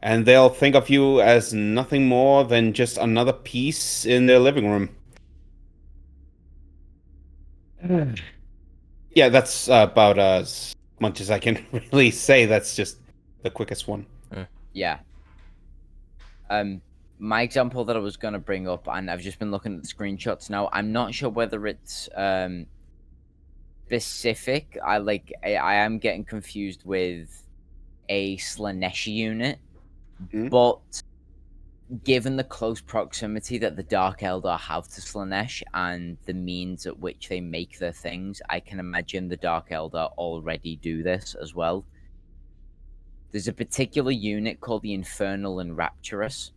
And they'll think of you as nothing more than just another piece in their living room. Yeah, that's about as much as I can really say. That's just the quickest one. Yeah. My example that I was going to bring up, and I've just been looking at the screenshots now, I'm not sure whether it's specific. I am getting confused with a Slanesh unit, but given the close proximity that the Dark Eldar have to Slanesh and the means at which they make their things, I can imagine the Dark Eldar already do this as well. There's a particular unit called the Infernal and Rapturous,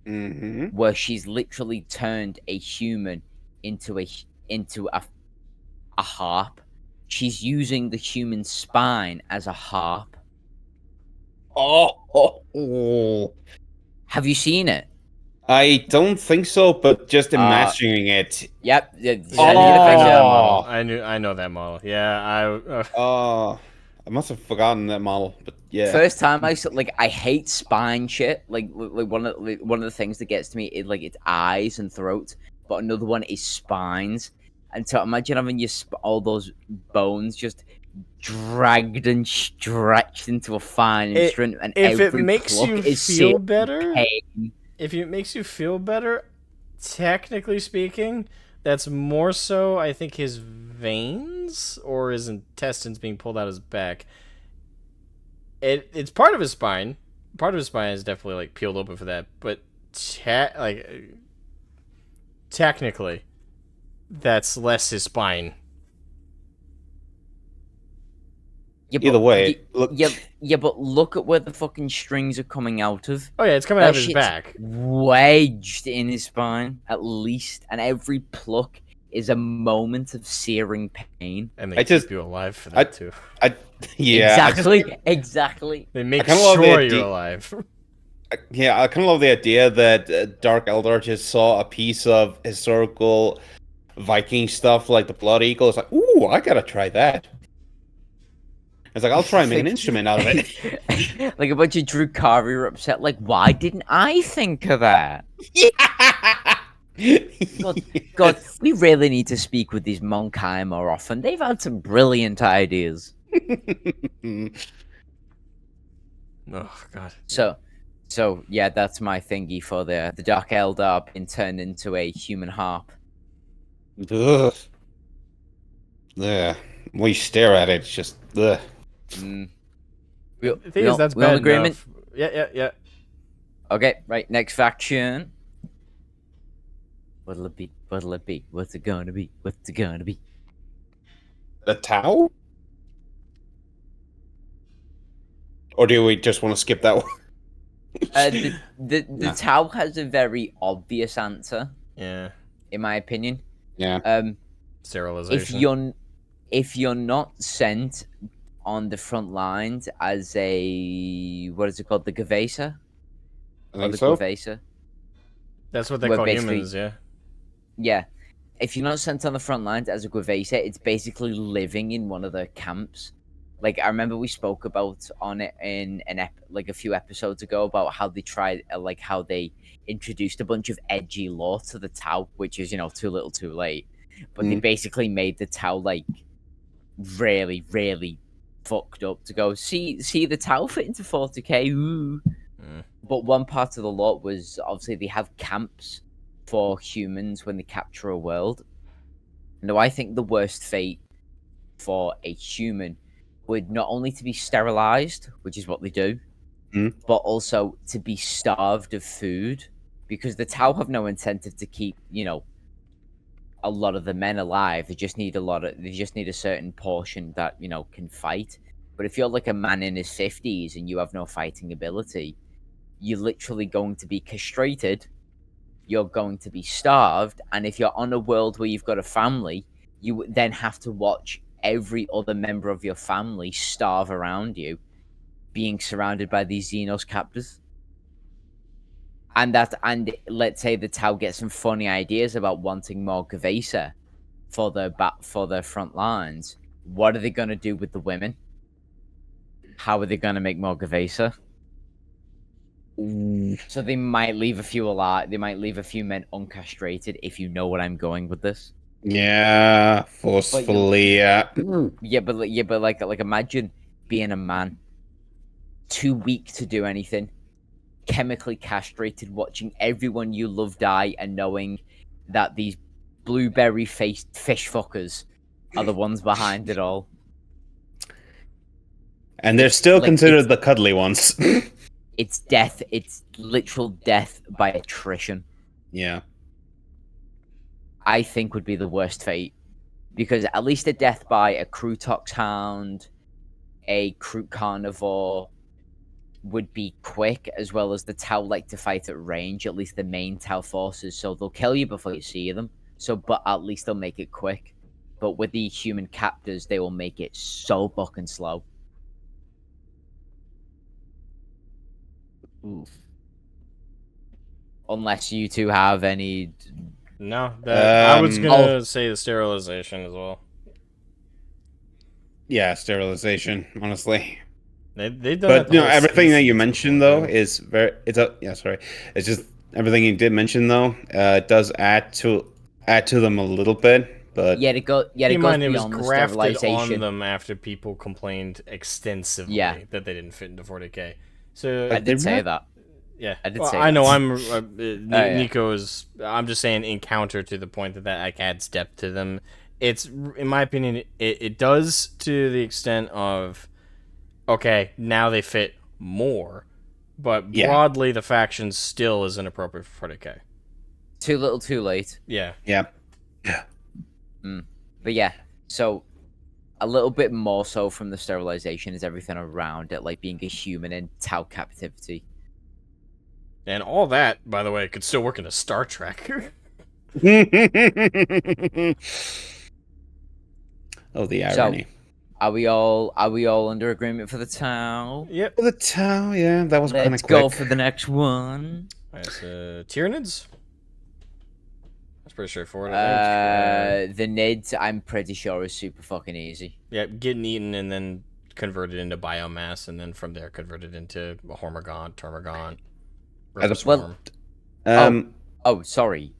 where she's literally turned a human into a harp. She's using the human spine as a harp. Oh. Have you seen it? I don't think so, but just imagining it. Yep. I know that model. Yeah, I must have forgotten that model, but yeah. First time I saw, like, I hate spine shit. Like one of the things that gets to me is like its eyes and throat, but another one is spines. And so imagine having your all those bones just dragged and stretched into a fine instrument, and if every it makes pluck you is feel better, pain. if it makes you feel better, technically speaking, that's more so, I think, his veins or his intestines being pulled out his back. It's part of his spine. Part of his spine is definitely like peeled open for that, but technically, that's less his spine. Yeah, Either way, look. Yeah, but look at where the fucking strings are coming out of. Oh yeah, it's coming out of his back. Wedged in his spine, at least, and every pluck is a moment of searing pain. And they keep you alive for that too. Yeah, Exactly. They make sure you're alive. Yeah, I kind of love the idea that Dark Eldar just saw a piece of historical Viking stuff like the Blood Eagle. It's like, ooh, I gotta try that. It's like, I'll try and make an instrument out of it. Like a bunch of Drukhari are upset, like, why didn't I think of that? God, we really need to speak with these Monkai more often. They've had some brilliant ideas. Oh, God. So yeah, that's my thingy for the Dark Eldar being turned into a human harp. Ugh. Yeah. When you stare at it, it's just ugh. The thing is, that's bad agreement. Yeah. Okay, right. Next faction. What'll it be? What'll it be? What's it gonna be? What's it gonna be? The Tau? Or do we just want to skip that one? The Tau has a very obvious answer. Yeah. In my opinion. Yeah. Sterilization. If you're not sent on the front lines as a, what is it called, the Gavesa? I think so. Gavesa? That's what they call humans, yeah. Yeah. If you're not sent on the front lines as a Gavesa, it's basically living in one of the camps. Like, I remember we spoke about on it in a few episodes ago about how they tried, like, how they introduced a bunch of edgy lore to the Tau, which is, too little too late. But they basically made the Tau, like, really, really fucked up to go, see the Tau fit into 40k, ooh. But one part of the lot was, obviously, they have camps for humans when they capture a world. Now, I think the worst fate for a human would not only to be sterilized, which is what they do, but also to be starved of food, because the Tau have no incentive to keep, a lot of the men alive. They just need a certain portion that, can fight. But if you're like a man in his 50s and you have no fighting ability, you're literally going to be castrated, you're going to be starved, and if you're on a world where you've got a family, you then have to watch every other member of your family starve around you, being surrounded by these Xenos captors. And let's say the Tau get some funny ideas about wanting more Gavesa for their front lines. What are they going to do with the women? How are they going to make more Gavesa? So they might leave a few alive. They might leave a few men uncastrated, if you know what I'm going with this. Yeah, forcefully. Yeah, but like imagine being a man, too weak to do anything, chemically castrated, watching everyone you love die, and knowing that these blueberry-faced fish fuckers are the ones behind it all. And they're still considered the cuddly ones. It's death. It's literal death by attrition. Yeah. I think would be the worst fate. Because at least a death by a Crutox Hound, a Krut Carnivore would be quick, as well as the Tau like to fight at range, at least the main Tau forces, so they'll kill you before you see them. But at least they'll make it quick. But with the human captors, they will make it so fucking slow. Oof. Unless you two have any... No, I was gonna say the sterilization as well. sterilization, honestly. They've done But that. everything that you mentioned though before, is very. Sorry. It's just everything you did mention though. It does add to them a little bit, but it goes keep in mind, it was beyond the grafted on sterilization. them after people complained extensively that they didn't fit into 40k. So I did say that. Yeah, I did say. I know. that. Nico is. I'm just saying, in counter to the point that like adds depth to them. It's, in my opinion, it does to the extent of, okay, now they fit more, but broadly the faction still is inappropriate for 40k. Too little, too late. Yeah. Yeah. But yeah, so a little bit more so from the sterilization is everything around it, like being a human in Tau captivity. And all that, by the way, could still work in a Star Trek. Oh, the irony. So, are we all under agreement for the Tau? Yep. For the Tau, yeah, that was kind of quick. Let's go for the next one. Nice. Tyranids? That's pretty straightforward, I think. The Nids, I'm pretty sure, is super fucking easy. Yeah, getting eaten and then converted into biomass, and then from there converted into Hormagon, Termagon. Sorry.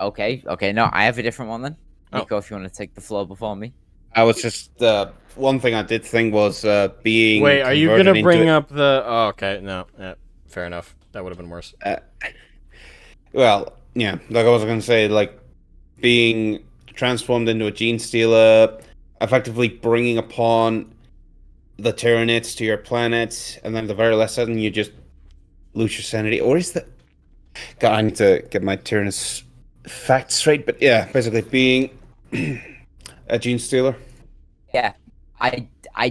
Okay. No, I have a different one then. Nico, if you want to take the floor before me. I was just one thing I did think was being. Wait, are you gonna bring up the? Oh, okay, no, yeah, fair enough. That would have been worse. Well, yeah, like I was gonna say, like being transformed into a gene stealer, effectively bringing upon the Tyranids to your planet, and then the very last second you just lose your sanity, or is that? God, I need to get my Tyranids facts straight, but yeah, basically being a gene stealer. Yeah, I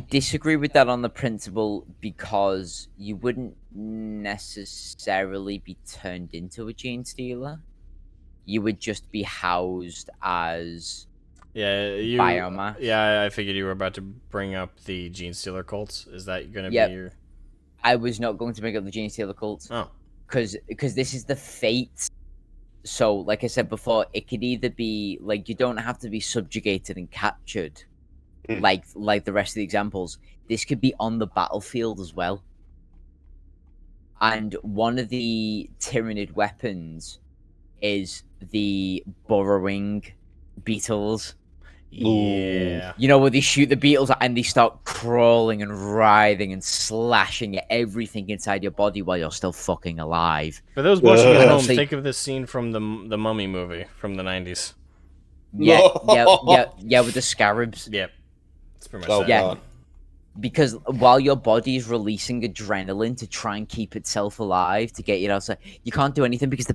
disagree with that on the principle because you wouldn't necessarily be turned into a gene stealer. You would just be housed as biomass. Yeah, I figured you were about to bring up the gene stealer cults. Is that going to be your? I was not going to bring up the gene stealer cults. Oh, because this is the fate. So, like I said before, it could either be like you don't have to be subjugated and captured, like the rest of the examples. This could be on the battlefield as well. And one of the Tyranid weapons is the burrowing beetles. Yeah. You know, where they shoot the beetles and they start crawling and writhing and slashing at everything inside your body while you're still fucking alive. For those watching at home, think of this scene from the Mummy movie from the 90s. Yeah, with the scarabs. Yep. That's pretty much God. Because while your body is releasing adrenaline to try and keep itself alive, to get you outside, you can't do anything because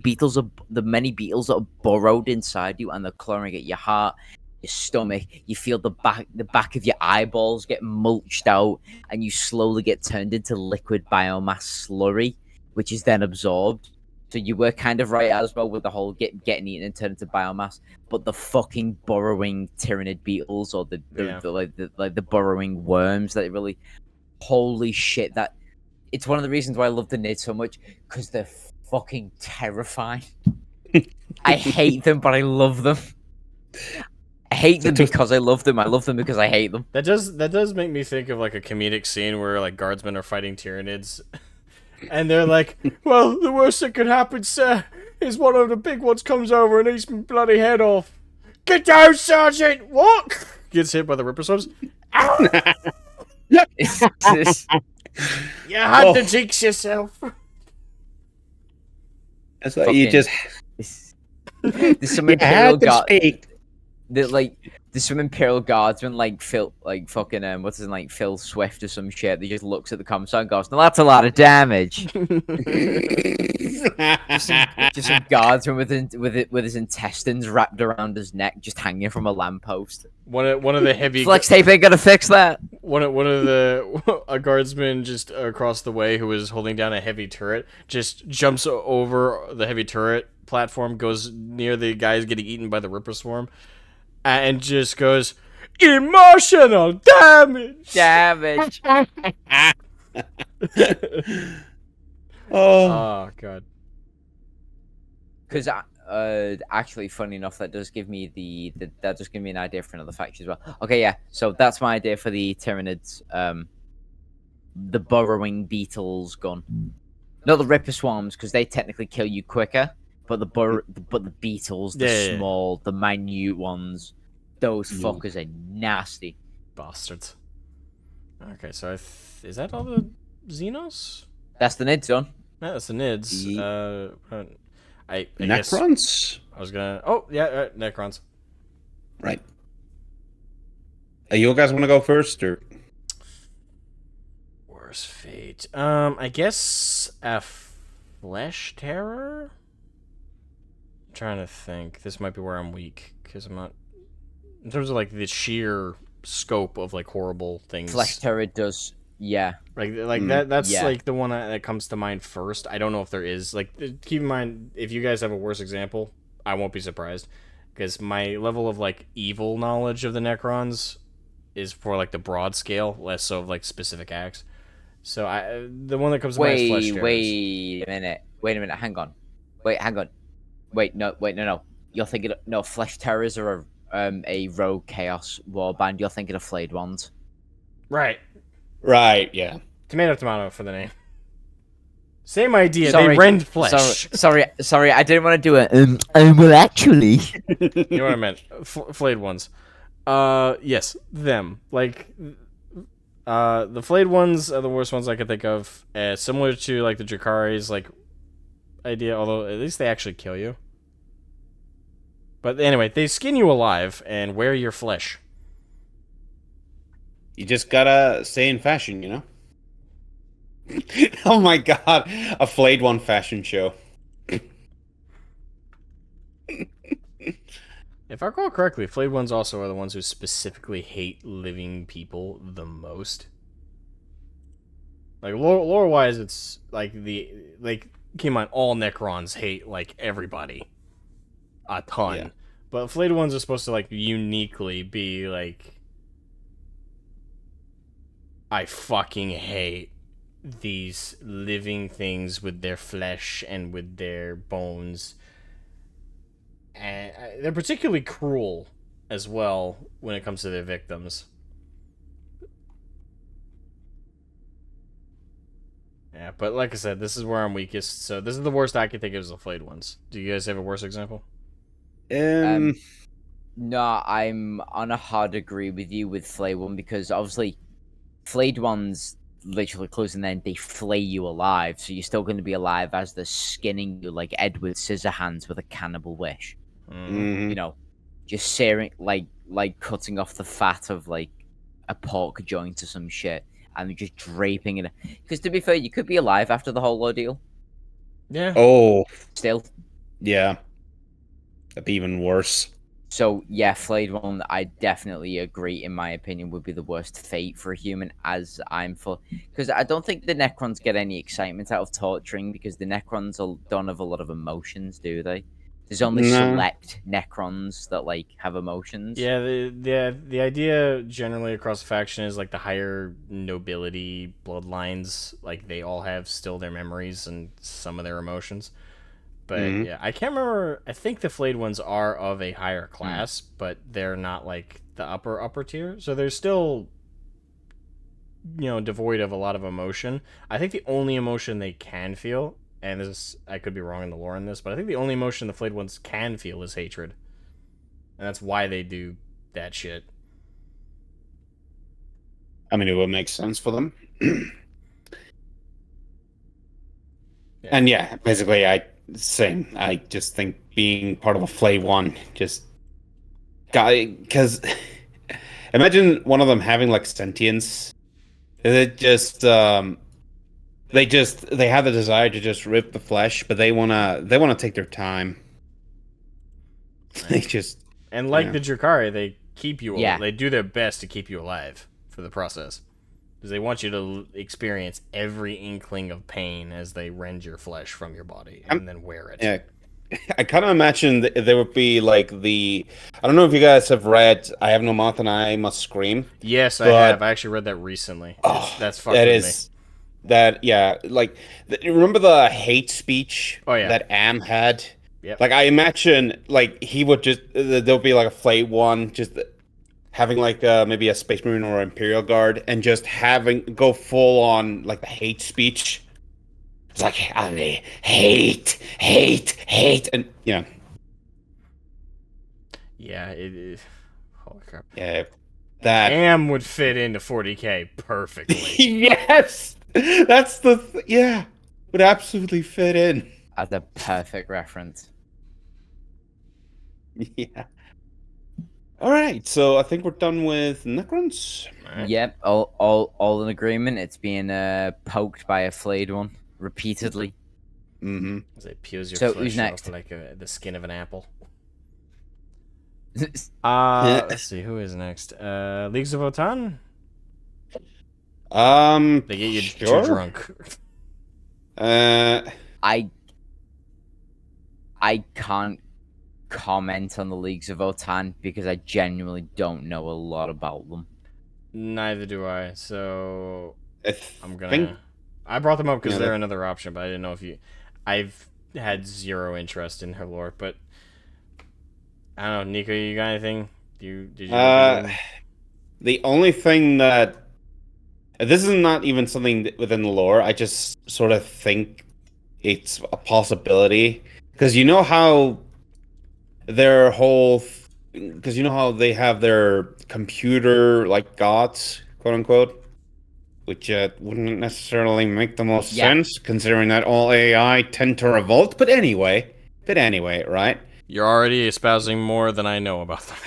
the many beetles that are burrowed inside you and they're clawing at your heart, your stomach. You feel the back of your eyeballs get mulched out, and you slowly get turned into liquid biomass slurry, which is then absorbed. So you were kind of right as well with the whole getting eaten and turned into biomass, but the fucking burrowing Tyranid beetles or the burrowing worms that really, holy shit! That it's one of the reasons why I love the Nid so much, because they're fucking terrifying. I hate them, but I love them. I hate them because I love them. I love them because I hate them. That does make me think of like a comedic scene where like guardsmen are fighting Tyranids, and they're like, "Well, the worst that could happen, sir, is one of the big ones comes over and eats my bloody head off. Get down, Sergeant! What?" Gets hit by the Ripper Swords. You had to jinx yourself. That's what you just. There's some Imperial there's some Imperial Guardsmen like Phil, like fucking what's his name, like Phil Swift or some shit. They just looks at the console and goes, "No, that's a lot of damage." just some Guardsman with his intestines wrapped around his neck, just hanging from a lamppost. One of the heavy flex tape ain't gonna fix that. One of a guardsman just across the way who was holding down a heavy turret just jumps over the heavy turret platform, goes near the guys getting eaten by the Ripper Swarm, and just goes, "Emotional damage." Oh God. Because Actually, funny enough, that does give me that does give me an idea for another faction as well. Okay, yeah. So that's my idea for the Tyranids. The burrowing beetles gun. Not the Ripper Swarms, because they technically kill you quicker. But the beetles, the small, the minute ones, those fuckers are nasty. Bastards. Okay, so is that all the Xenos? That's the Nids done. Yeah, that's the Nids. I Necrons? Guess I was gonna... Oh, yeah, Necrons. Right. You guys want to go first, or...? Worst fate. I guess a Flesh Terror? I'm trying to think. This might be where I'm weak, because I'm not... In terms of, like, the sheer scope of, like, horrible things. Flesh Terror does... Yeah. That's like the one that comes to mind first. I don't know if there is. Like, keep in mind, if you guys have a worse example, I won't be surprised. Because my level of, like, evil knowledge of the Necrons is for, like, the broad scale, less so of, like, specific acts. So the one that comes to mind is Flesh Terrors. Wait a minute, hang on. Wait, no. You're thinking no, Flesh Terrors are a rogue chaos warband. You're thinking of Flayed Ones. Right, yeah. Tomato for the name. Same idea. Sorry, they rend flesh. Sorry. I didn't want to do it. Well, actually. You know what I meant? Flayed Ones. Yes, them. Like, the Flayed Ones are the worst ones I could think of. Similar to, like, the Drakari's, like, idea, although at least they actually kill you. But anyway, they skin you alive and wear your flesh. You just gotta stay in fashion, you know? Oh my god, a Flayed One fashion show. If I recall correctly, Flayed Ones also are the ones who specifically hate living people the most. Like, lore-wise, it's like keep in mind, all Necrons hate, like, everybody. A ton. Yeah. But Flayed Ones are supposed to, like, uniquely be, like... I fucking hate these living things with their flesh and with their bones. And they're particularly cruel as well when it comes to their victims. Yeah, but like I said, this is where I'm weakest. So this is the worst I can think of as the Flayed Ones. Do you guys have a worse example? No, I'm on a hard agree with you with Flayed One, because obviously Flayed Ones literally close and then they flay you alive, so you're still going to be alive as they're skinning you like Edward Scissorhands with a cannibal wish. Mm-hmm. You know, just searing, like cutting off the fat of, like, a pork joint or some shit, and just draping it. Because to be fair, you could be alive after the whole ordeal. Yeah. Oh. Still. Yeah. That'd be even worse. So, yeah, Flayed One, I definitely agree, in my opinion, would be the worst fate for a human, as I'm for... Because I don't think the Necrons get any excitement out of torturing, because the Necrons don't have a lot of emotions, do they? There's only select Necrons that, like, have emotions. Yeah, the idea generally across the faction is, like, the higher nobility bloodlines, like, they all have still their memories and some of their emotions. But, yeah, I can't remember. I think the Flayed Ones are of a higher class, but they're not, like, the upper tier. So they're still, you know, devoid of a lot of emotion. I think the only emotion they can feel, and this, I could be wrong in the lore in this, but I think the only emotion the Flayed Ones can feel is hatred. And that's why they do that shit. I mean, it would make sense for them. Yeah. And yeah, basically, same. I just think being part of a Flayed One just because imagine one of them having, like, sentience. It just they have the desire to just rip the flesh, but they wanna take their time. They just the Drakari, they keep you alive. They do their best to keep you alive for the process. Because they want you to experience every inkling of pain as they rend your flesh from your body and then wear it. Yeah, I kind of imagine there would be, like, I don't know if you guys have read I Have No Mouth and I Must Scream. Yes, I have. I actually read that recently. That's fucking me. That, yeah, like, remember the hate speech that Am had? Yep. Like I imagine, like he would just there'll be like a flayed one, just having like maybe a Space Marine or Imperial Guard, and just having go full on like the hate speech. It's like I hate, and Yeah, it is. Holy crap. yeah, that Am would fit into 40k perfectly. yes, that's yeah, would absolutely fit in. That's a perfect reference. Yeah. All right, so I think we're done with Necrons. Right. Yep, all in agreement. It's being poked by a flayed one repeatedly. Mm-hmm. As it peels your So, flesh who's next? off like the skin of an apple. Yeah. Let's see who is next. Leagues of Votan. They get you Sure. too drunk. I can't comment on the Leagues of Votan because I genuinely don't know a lot about them. Neither do I. So I'm gonna. think I brought them up because Yeah, they're that- another option, but I didn't know if you. I've had zero interest in her lore, but I don't know. Nico, you got anything? Did you? the only thing that this is not even something within the lore. I just sort of think it's a possibility because you know how their whole because you know how they have their computer like gods, quote unquote, which wouldn't necessarily make the most Yeah. sense considering that all AI tend to revolt. But anyway, right? You're already espousing more than I know about them.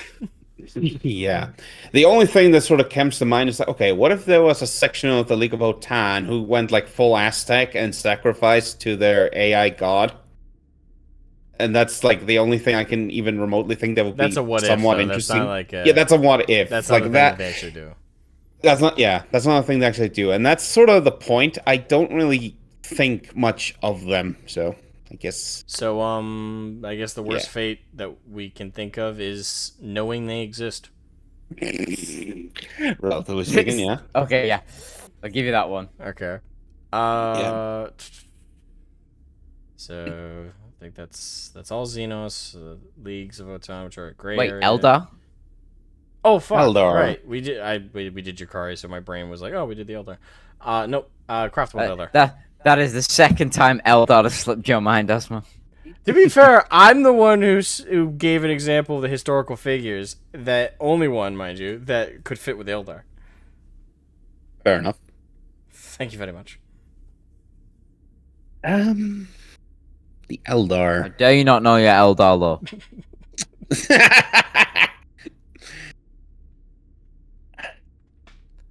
Yeah. The only thing that sort of comes to mind is like, okay, what if there was a section of the League of Votan who went like full Aztec and sacrificed to their AI god? And that's like the only thing I can even remotely think that would That's be a what if, somewhat though. That's interesting. not like a, yeah, that's a what if. That's like not the thing that. that they actually do. That's not a thing they actually do, and that's sort of the point. I don't really think much of them, so I guess. So I guess the worst fate that we can think of is knowing they exist. Relatively speaking, yeah. Okay, yeah, I'll give you that one. Okay. So I think that's all Xenos, Leagues of Votan, which are a gray Wait, area. Eldar? Oh fuck! Eldar. Right, we did Jakari, so my brain was like, oh, we did the Eldar. Nope. Craftable Eldar. That is the second time Eldar has slipped your mind, Asma. To be fair, I'm the one who gave an example of the historical figures, that only one, mind you, that could fit with Eldar. Fair enough. Thank you very much. The Eldar. How dare you not know your Eldar lore?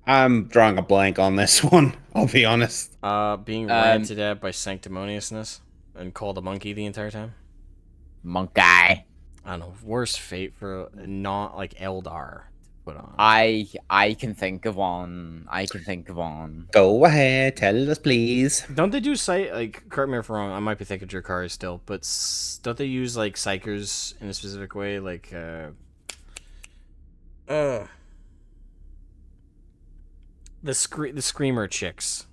I'm drawing a blank on this one. I'll be honest. Being ranted at by sanctimoniousness and called a monkey the entire time. Monkey. I don't know. Worst fate for not like Eldar to put on. I can think of one. Go ahead, tell us, please. Don't they do correct me if I'm wrong, I might be thinking Drakari still, but don't they use like psychers in a specific way, like the screamer chicks?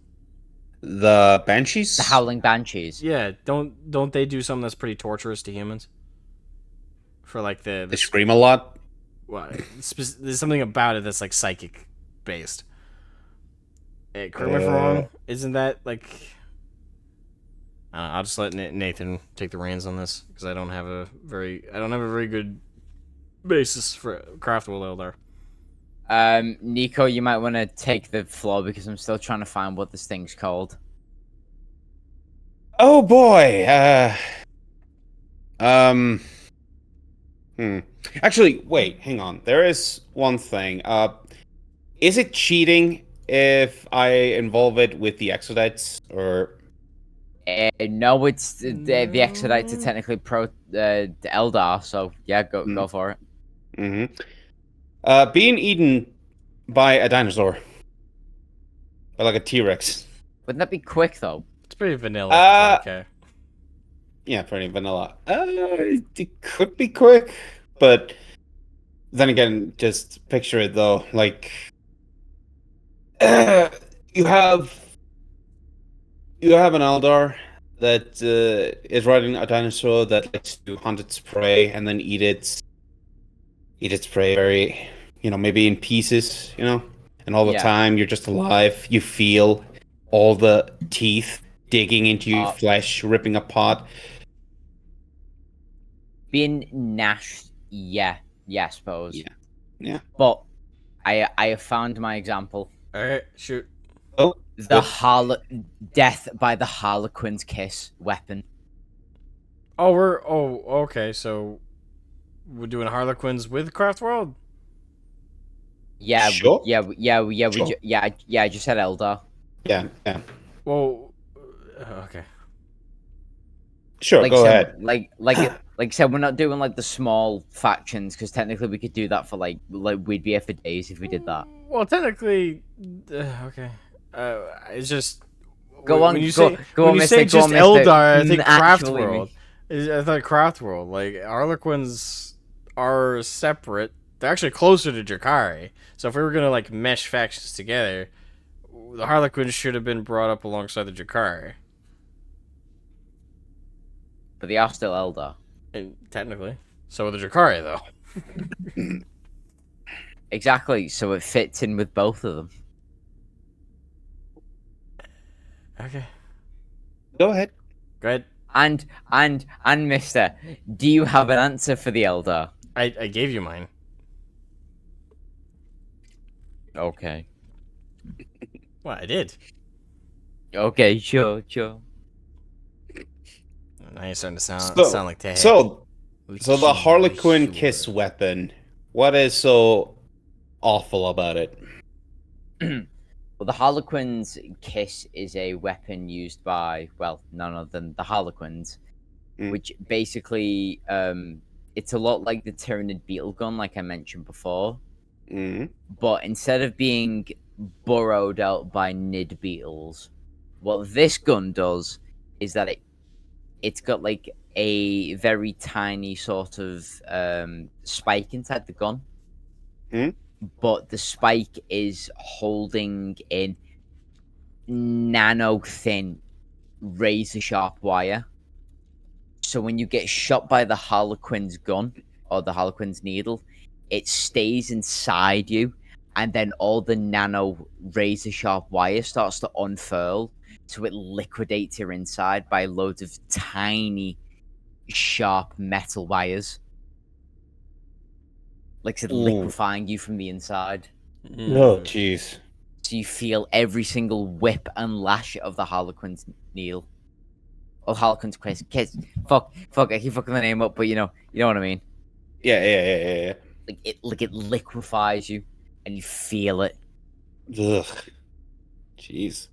The Banshees? The Howling Banshees. Yeah, don't they do something that's pretty torturous to humans? For like They scream a lot. Well, there's something about it that's like psychic based. Correct me if I'm wrong. Isn't that like? I'll just let Nathan take the reins on this because I don't have a very good basis for craftable Eldar. Nico, you might want to take the floor because I'm still trying to find what this thing's called. Oh boy. Actually, wait, hang on. There is one thing. Is it cheating if I involve it with the Exodites or? No, it's the Exodites are technically the Eldar, so yeah, go for it. Mm-hmm. Being eaten by a dinosaur, or like a T-Rex. Wouldn't that be quick though? It's pretty vanilla. Okay. Yeah, pretty vanilla. It could be quick, but then again, just picture it though. Like, you have an Eldar that is riding a dinosaur that likes to hunt its prey and then eat its prey very, maybe in pieces, and all the time you're just alive. You feel all the teeth digging into your flesh, ripping apart. Being gnashed, yeah, I suppose. Yeah. But I have found my example. All right, shoot. Oh, the death by the Harlequin's kiss weapon. Oh, okay. So we're doing Harlequins with Craftworld. Yeah, sure. Sure. I just said Eldar. Yeah. Well, okay. Sure, go ahead. Like I said, we're not doing like the small factions because technically we could do that for like we'd be here for days if we did that. Well, technically, okay. It's just go on. When you say just Eldar, I think Craftworld. I thought Craftworld. Like Harlequins are separate. They're actually closer to Drakari. So if we were gonna like mesh factions together, the Harlequins should have been brought up alongside the Drakari. But they are still Eldar. And technically. So are the Drakari, though. Exactly. So it fits in with both of them. Okay. Go ahead. Go ahead. And Mister, do you have an answer for the Eldar? I gave you mine. Okay. Well, I did. Okay, sure. Now you're starting to sound like Tehe. So the Harlequin kiss weapon, what is so awful about it? Well, the Harlequin's kiss is a weapon used by, well, none other than the Harlequins, which basically, it's a lot like the Tyranid beetle gun, like I mentioned before. But instead of being burrowed out by Nid beetles, what this gun does is that it's got like a very tiny sort of spike inside the gun. But the spike is holding in nano thin razor sharp wire. So when you get shot by the Harlequin's gun or the Harlequin's needle, it stays inside you, and then all the nano razor sharp wire starts to unfurl, so it liquidates your inside by loads of tiny sharp metal wires. Like it's liquefying you from the inside. Oh, jeez. So you feel every single whip and lash of the Harlequin's needle. Or Harlequin's kiss. Fuck, I keep fucking the name up, but you know what I mean. Yeah. Like it liquefies you, and you feel it. Ugh. Jeez.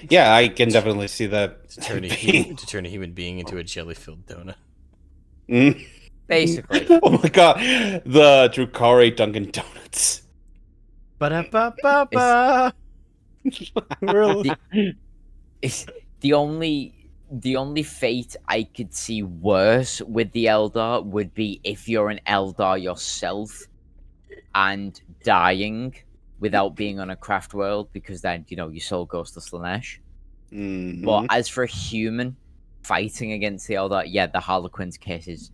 Yeah, I can definitely see that. To turn a human being into a jelly-filled donut. Basically. Oh my god, the Drukari Dunkin' Donuts. Ba-da-ba-ba-ba. The only fate I could see worse with the Eldar would be if you're an Eldar yourself and dying without being on a craft world, because then, your soul goes to Slanesh. But as for a human fighting against the Eldar, yeah, the Harlequin's kiss is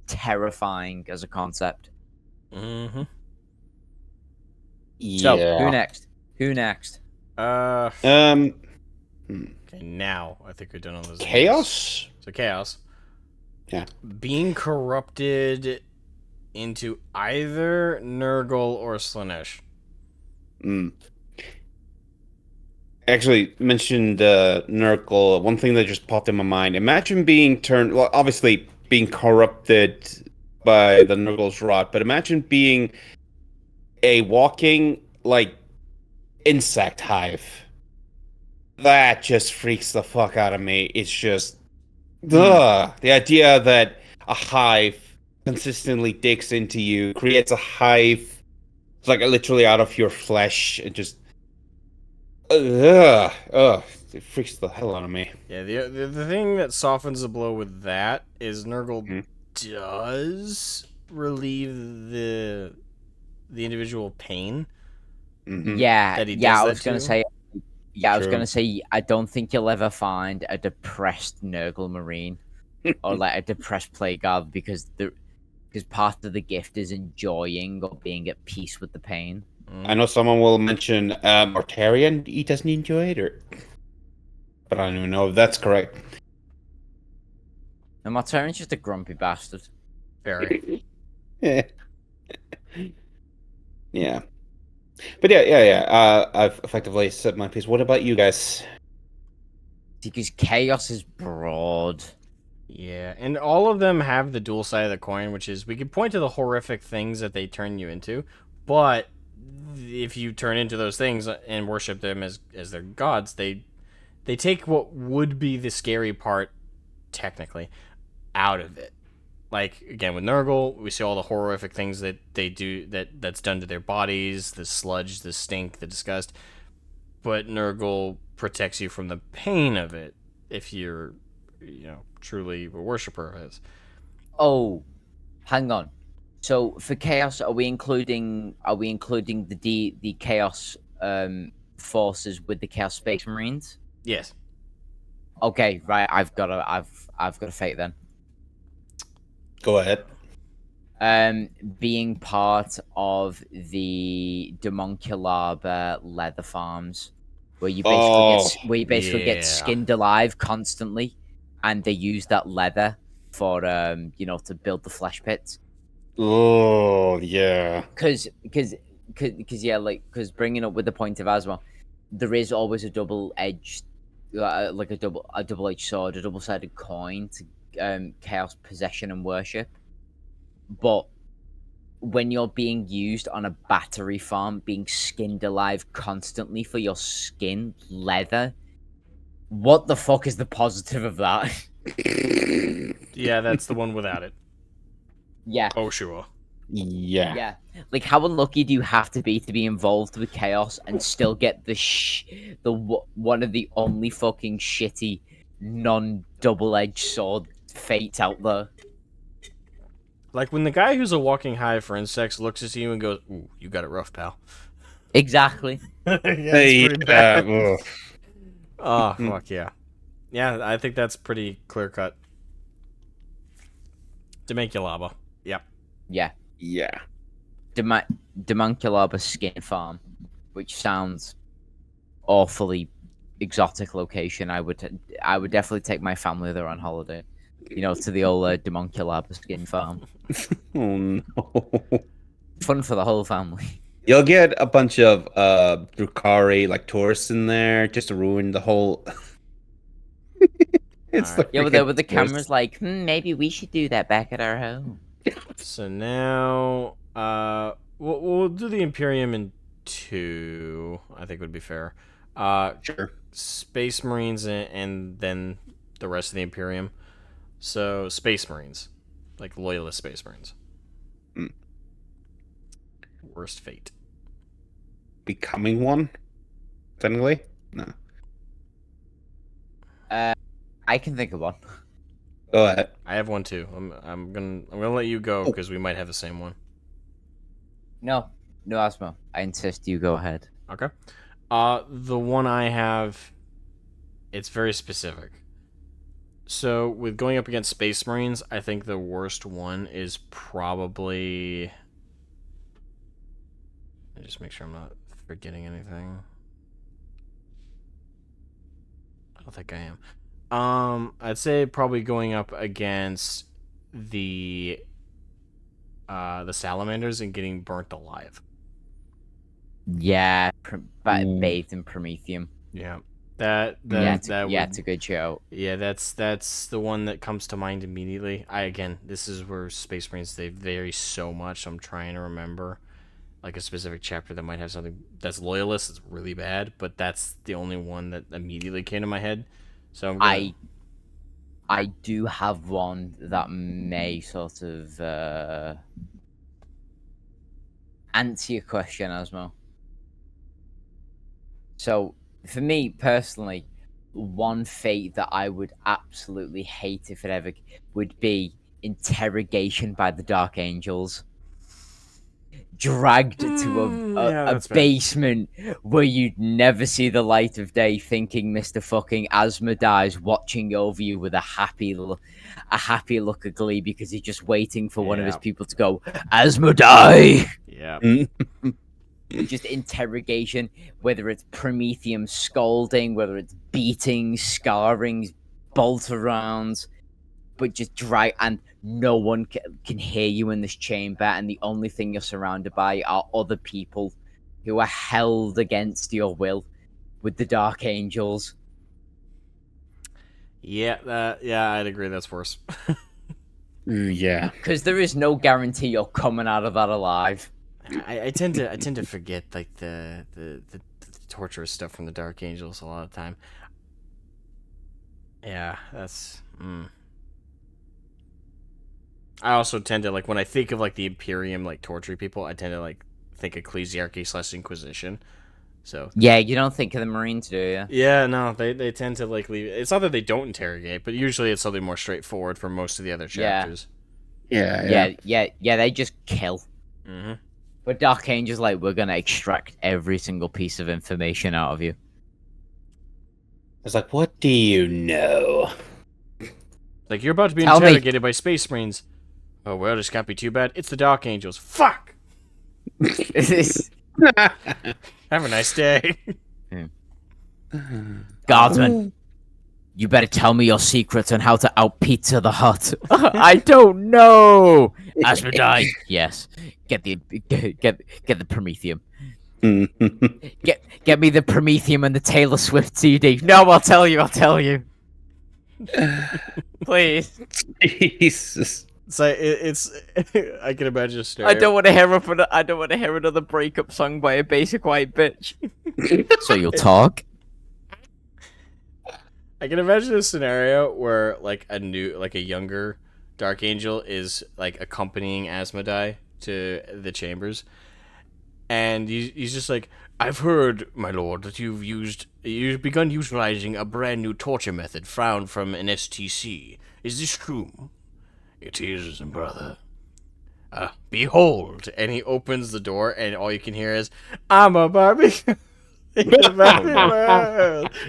terrifying as a concept. Yeah. So, Who next? Okay, now I think we're done on those. Chaos? So Chaos. Yeah. Being corrupted into either Nurgle or Slanesh. Actually, mentioned Nurgle. One thing that just popped in my mind. Imagine being turned... Well, obviously, being corrupted by the Nurgle's rot, but imagine being a walking, insect hive. That just freaks the fuck out of me. It's just... The idea that a hive consistently digs into you, creates a hive, literally out of your flesh, and just... it freaks the hell out of me. Yeah, the thing that softens the blow with that is Nurgle does relieve the individual pain. Yeah, I was gonna say, Yeah, I was gonna say I don't think you'll ever find a depressed Nurgle Marine or like a depressed Plague Guard because part of the gift is enjoying or being at peace with the pain. I know someone will mention Mortarion. He doesn't enjoy it, but I don't even know if that's correct. And Mortarion's just a grumpy bastard. Very. Yeah. Yeah. But yeah. I've effectively said my piece. What about you guys? Because chaos is broad. Yeah, and all of them have the dual side of the coin, which is we can point to the horrific things that they turn you into, but if you turn into those things and worship them as their gods, they take what would be the scary part, technically, out of it. Like, again, with Nurgle, we see all the horrific things that they do, that's done to their bodies, the sludge, the stink, the disgust, but Nurgle protects you from the pain of it if you're, truly a worshiper of his. Oh, hang on. So for chaos, are we including the chaos forces with the Chaos Space Marines? Yes. Okay, right. I've got a fate then. Go ahead. Being part of the Demonculaba leather farms, where you basically get skinned alive constantly, and they use that leather for to build the flesh pits. Oh yeah. Because bringing up with the point of Asmo, there is always a double-edged, like a double-edged sword, a double-sided coin to chaos possession and worship. But when you're being used on a battery farm, being skinned alive constantly for your skin leather, what the fuck is the positive of that? Yeah, that's the one without it. Yeah. Oh, sure. Yeah. Yeah. Like, how unlucky do you have to be involved with chaos and still get one of the only fucking shitty non-double-edged sword fates out there? Like when the guy who's a walking hive for insects looks at you and goes, "Ooh, you got it rough, pal." Exactly. Yeah, it's pretty bad. Oh, Hmm. fuck yeah. Yeah, I think that's pretty clear-cut. Demonculaba. Yep. Yeah. Yeah. Demonculaba skin farm, which sounds awfully exotic location. I would definitely take my family there on holiday. To the old Demonculaba skin farm. Oh no. Fun for the whole family. You'll get a bunch of Drukhari like tourists in there just to ruin the whole. It's Alright. Yeah, with the cameras like, maybe we should do that back at our home. So now, we'll do the Imperium in 2. I think would be fair. Sure. Space Marines and then the rest of the Imperium. So Space Marines, like loyalist Space Marines. Mm. Worst fate. Becoming one. Technically, no. I can think of one. Go ahead. I have one too. I'm gonna let you go because we might have the same one. No, Asmo. I insist you go ahead. Okay. The one I have, it's very specific. So with going up against Space Marines, I think the worst one is probably. Let me just make sure I'm not forgetting anything. I don't think I am. I'd say probably going up against the salamanders and getting burnt alive. Yeah, bathed in Promethium. Yeah, it's a good show. Yeah, that's the one that comes to mind immediately. This is where Space Marines, they vary so much. I'm trying to remember like a specific chapter that might have something that's loyalist. It's really bad, but that's the only one that immediately came to my head. So I do have one that may sort of answer your question, Asmo. So, for me personally, one fate that I would absolutely hate if it ever would be interrogation by the Dark Angels. dragged to a basement where you'd never see the light of day, thinking Mr. fucking Asmodee's watching over you with a happy look of glee because he's just waiting for one of his people to go, Asmodee! Yeah. Just interrogation, whether it's Prometheum scolding, whether it's beating, scarring, bolt arounds, but just drag, and no one can hear you in this chamber, and the only thing you're surrounded by are other people who are held against your will with the Dark Angels. Yeah, I'd agree that's worse. Yeah. Because there is no guarantee you're coming out of that alive. I tend to forget like the torturous stuff from the Dark Angels a lot of the time. Yeah, that's. I also tend to like when I think of like the Imperium like torturing people, I tend to like think Ecclesiarchy / Inquisition. So yeah, you don't think of the Marines, do you? Yeah, no, they tend to like leave. It's not that they don't interrogate, but usually it's something more straightforward for most of the other chapters. Yeah. They just kill. Mm-hmm. But Dark Angel's like, we're gonna extract every single piece of information out of you. It's like, what do you know? Like, you're about to be interrogated by Space Marines. Oh, well, this can't be too bad. It's the Dark Angels. Fuck! Have a nice day. Guardsman, you better tell me your secrets on how to out-pizza the Hutt. I don't know! Asmodee, yes. Get the Prometheum. Get me the Prometheum and the Taylor Swift CD. No, I'll tell you. Please. Jesus. So it's I can imagine a scenario. I don't want to hear another breakup song by a basic white bitch. So you'll talk? I can imagine a scenario where like a younger Dark Angel is like accompanying Asmodee to the chambers, and he's just like, I've heard, my lord, that you've begun utilizing a brand new torture method found from an STC. Is this true? It is, brother. Behold, and he opens the door, and all you can hear is, I'm a barbecue.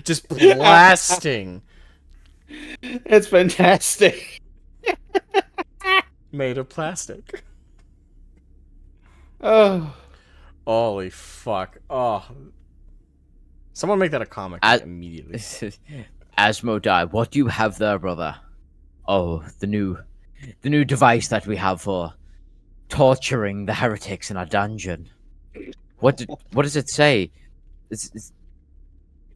Just blasting. It's fantastic. Made of plastic. Oh. Holy fuck. Oh. Someone make that a comic immediately. Asmodee, what do you have there, brother? Oh, the new device that we have for torturing the heretics in our dungeon. What does it say?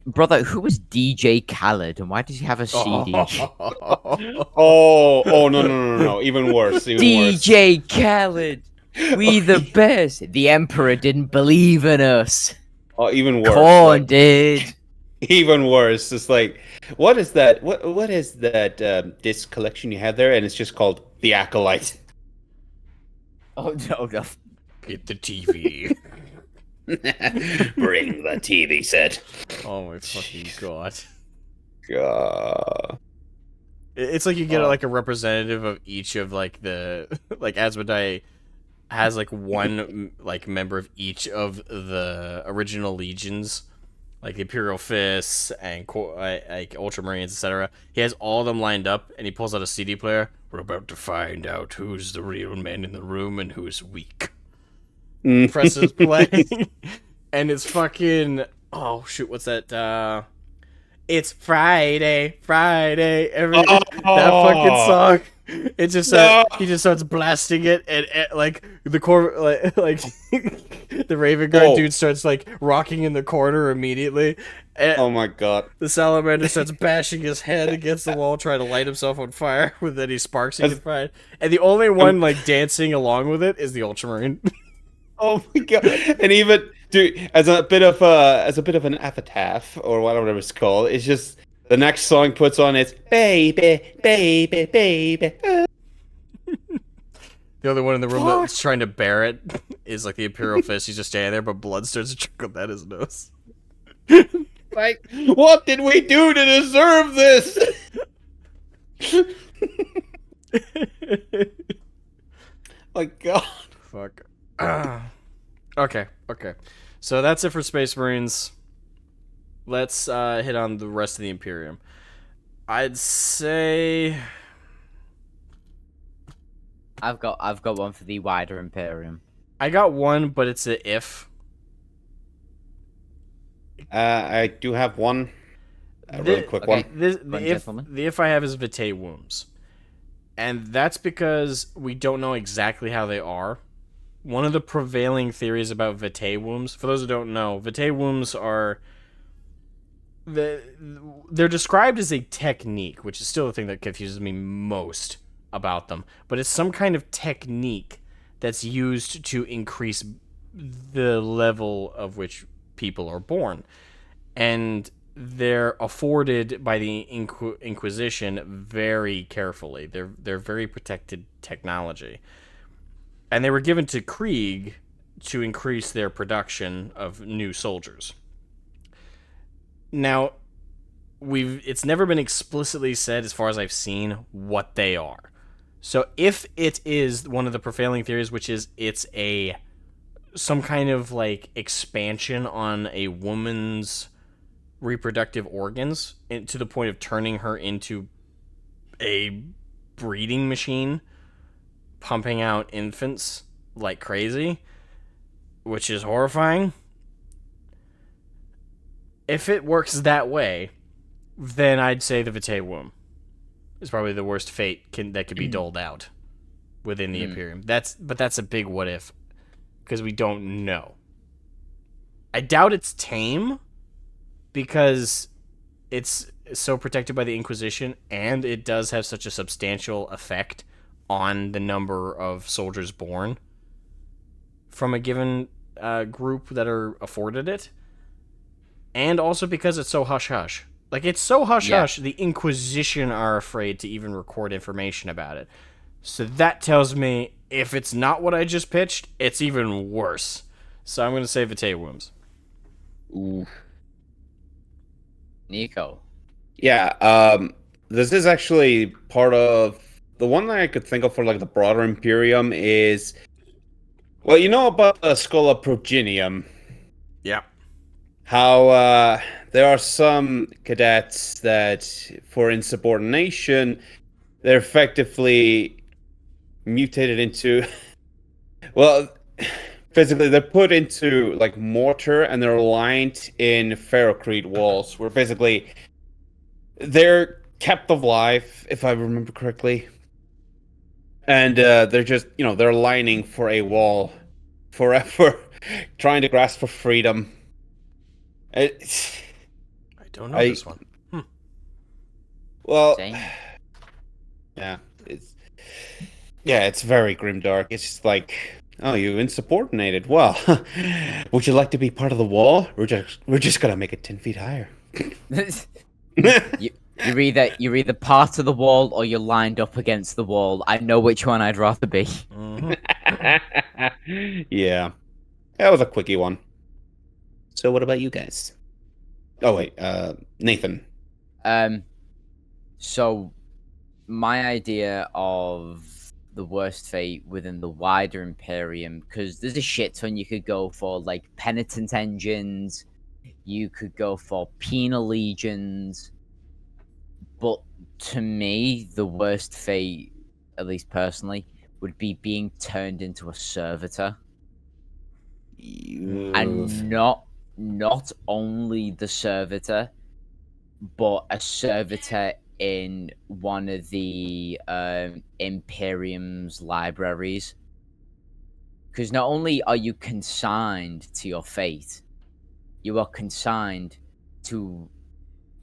Brother, who was DJ Khaled, and why does he have a CD? Oh, no. Even worse. DJ Khaled, we the best. The Emperor didn't believe in us. Oh, even worse. Korn did. Even worse. It's like, what is that? What is that disc collection you have there? And it's just called The Acolyte. Oh no! Get the TV. Bring the TV set. Oh my fucking god. God. It's like you get like a representative of each of like the like Asmodee has like one like member of each of the original legions, like the Imperial Fists and like Ultramarines, etc. He has all of them lined up, and he pulls out a CD player. We're about to find out who's the real man in the room and who's weak. Presses play, and it's fucking. Oh shoot! What's that? It's Friday. That fucking song. It just he just starts blasting it, and like the like the Raven Guard dude starts like rocking in the corner immediately. And oh my god! The Salamander starts bashing his head against the wall, trying to light himself on fire with any sparks he can find. And the only one like dancing along with it is the Ultramarine. Oh my god! And even dude, as a bit of an epitaph or whatever it's called, it's just the next song puts on is baby. The other one in the room that's trying to bear it is like the Imperial Fist. He's just standing there, but blood starts to trickle down his nose. Like, what did we do to deserve this? My god. Fuck. Okay. So that's it for Space Marines. Let's hit on the rest of the Imperium. I'd say I've got one for the wider Imperium. I got one, but it's a if. I do have one. A really quick one. The if I have is Vitae wombs. And that's because we don't know exactly how they are. One of the prevailing theories about Vitae wombs, for those who don't know, Vitae wombs are... They're described as a technique, which is still the thing that confuses me most about them. But it's some kind of technique that's used to increase the level of which people are born. And they're afforded by the Inquisition very carefully. They're very protected technology. And they were given to Krieg to increase their production of new soldiers. Now, it's never been explicitly said, as far as I've seen, what they are. So if it is one of the prevailing theories, which is it's some kind of like expansion on a woman's reproductive organs to the point of turning her into a breeding machine, pumping out infants like crazy, which is horrifying. If it works that way, then I'd say the Vitae womb is probably the worst fate that could be doled out within the Imperium. But that's a big what if, because we don't know. I doubt it's tame, because it's so protected by the Inquisition, and it does have such a substantial effect on the number of soldiers born from a given group that are afforded it. And also because it's so hush-hush. Like, it's so hush-hush, the Inquisition are afraid to even record information about it. So that tells me, if it's not what I just pitched, it's even worse. So I'm going to say Vitae wombs. Ooh. Nico. Yeah, this is actually part of... The one that I could think of for, like, the broader Imperium is... Well, you know about the Skull of Progenium? Yeah. How there are some cadets that, for insubordination, they're effectively mutated into... Well, physically, they're put into, like, mortar, and they're aligned in ferrocrete walls, where basically they're kept alive, if I remember correctly. And they're just, they're lining for a wall forever, trying to grasp for freedom. I don't know this one. Well, Same. yeah, it's very grimdark. It's just like, oh, you insubordinated. Well, would you like to be part of the wall? We're just gonna make it 10 feet higher. You're either part of the wall or you're lined up against the wall. I know which one I'd rather be. Yeah, that was a quickie one. So what about you guys? Oh wait, Nathan. So my idea of the worst fate within the wider Imperium, because there's a shit ton you could go for, like penitent engines, you could go for penal legions, but to me, the worst fate, at least personally, would be being turned into a servitor. And not only the servitor, but a servitor in one of the Imperium's libraries. Because not only are you consigned to your fate, you are consigned to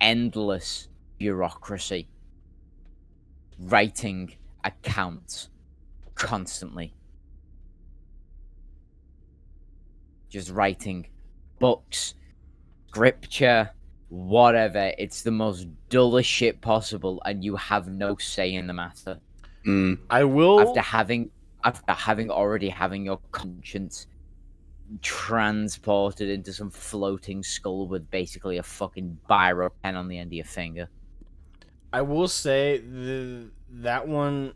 endless bureaucracy, writing accounts constantly. Just writing books, scripture, whatever. It's the most dullest shit possible, and you have no say in the matter. I will... After having already having your conscience transported into some floating skull with basically a fucking biro pen on the end of your finger. I will say that one...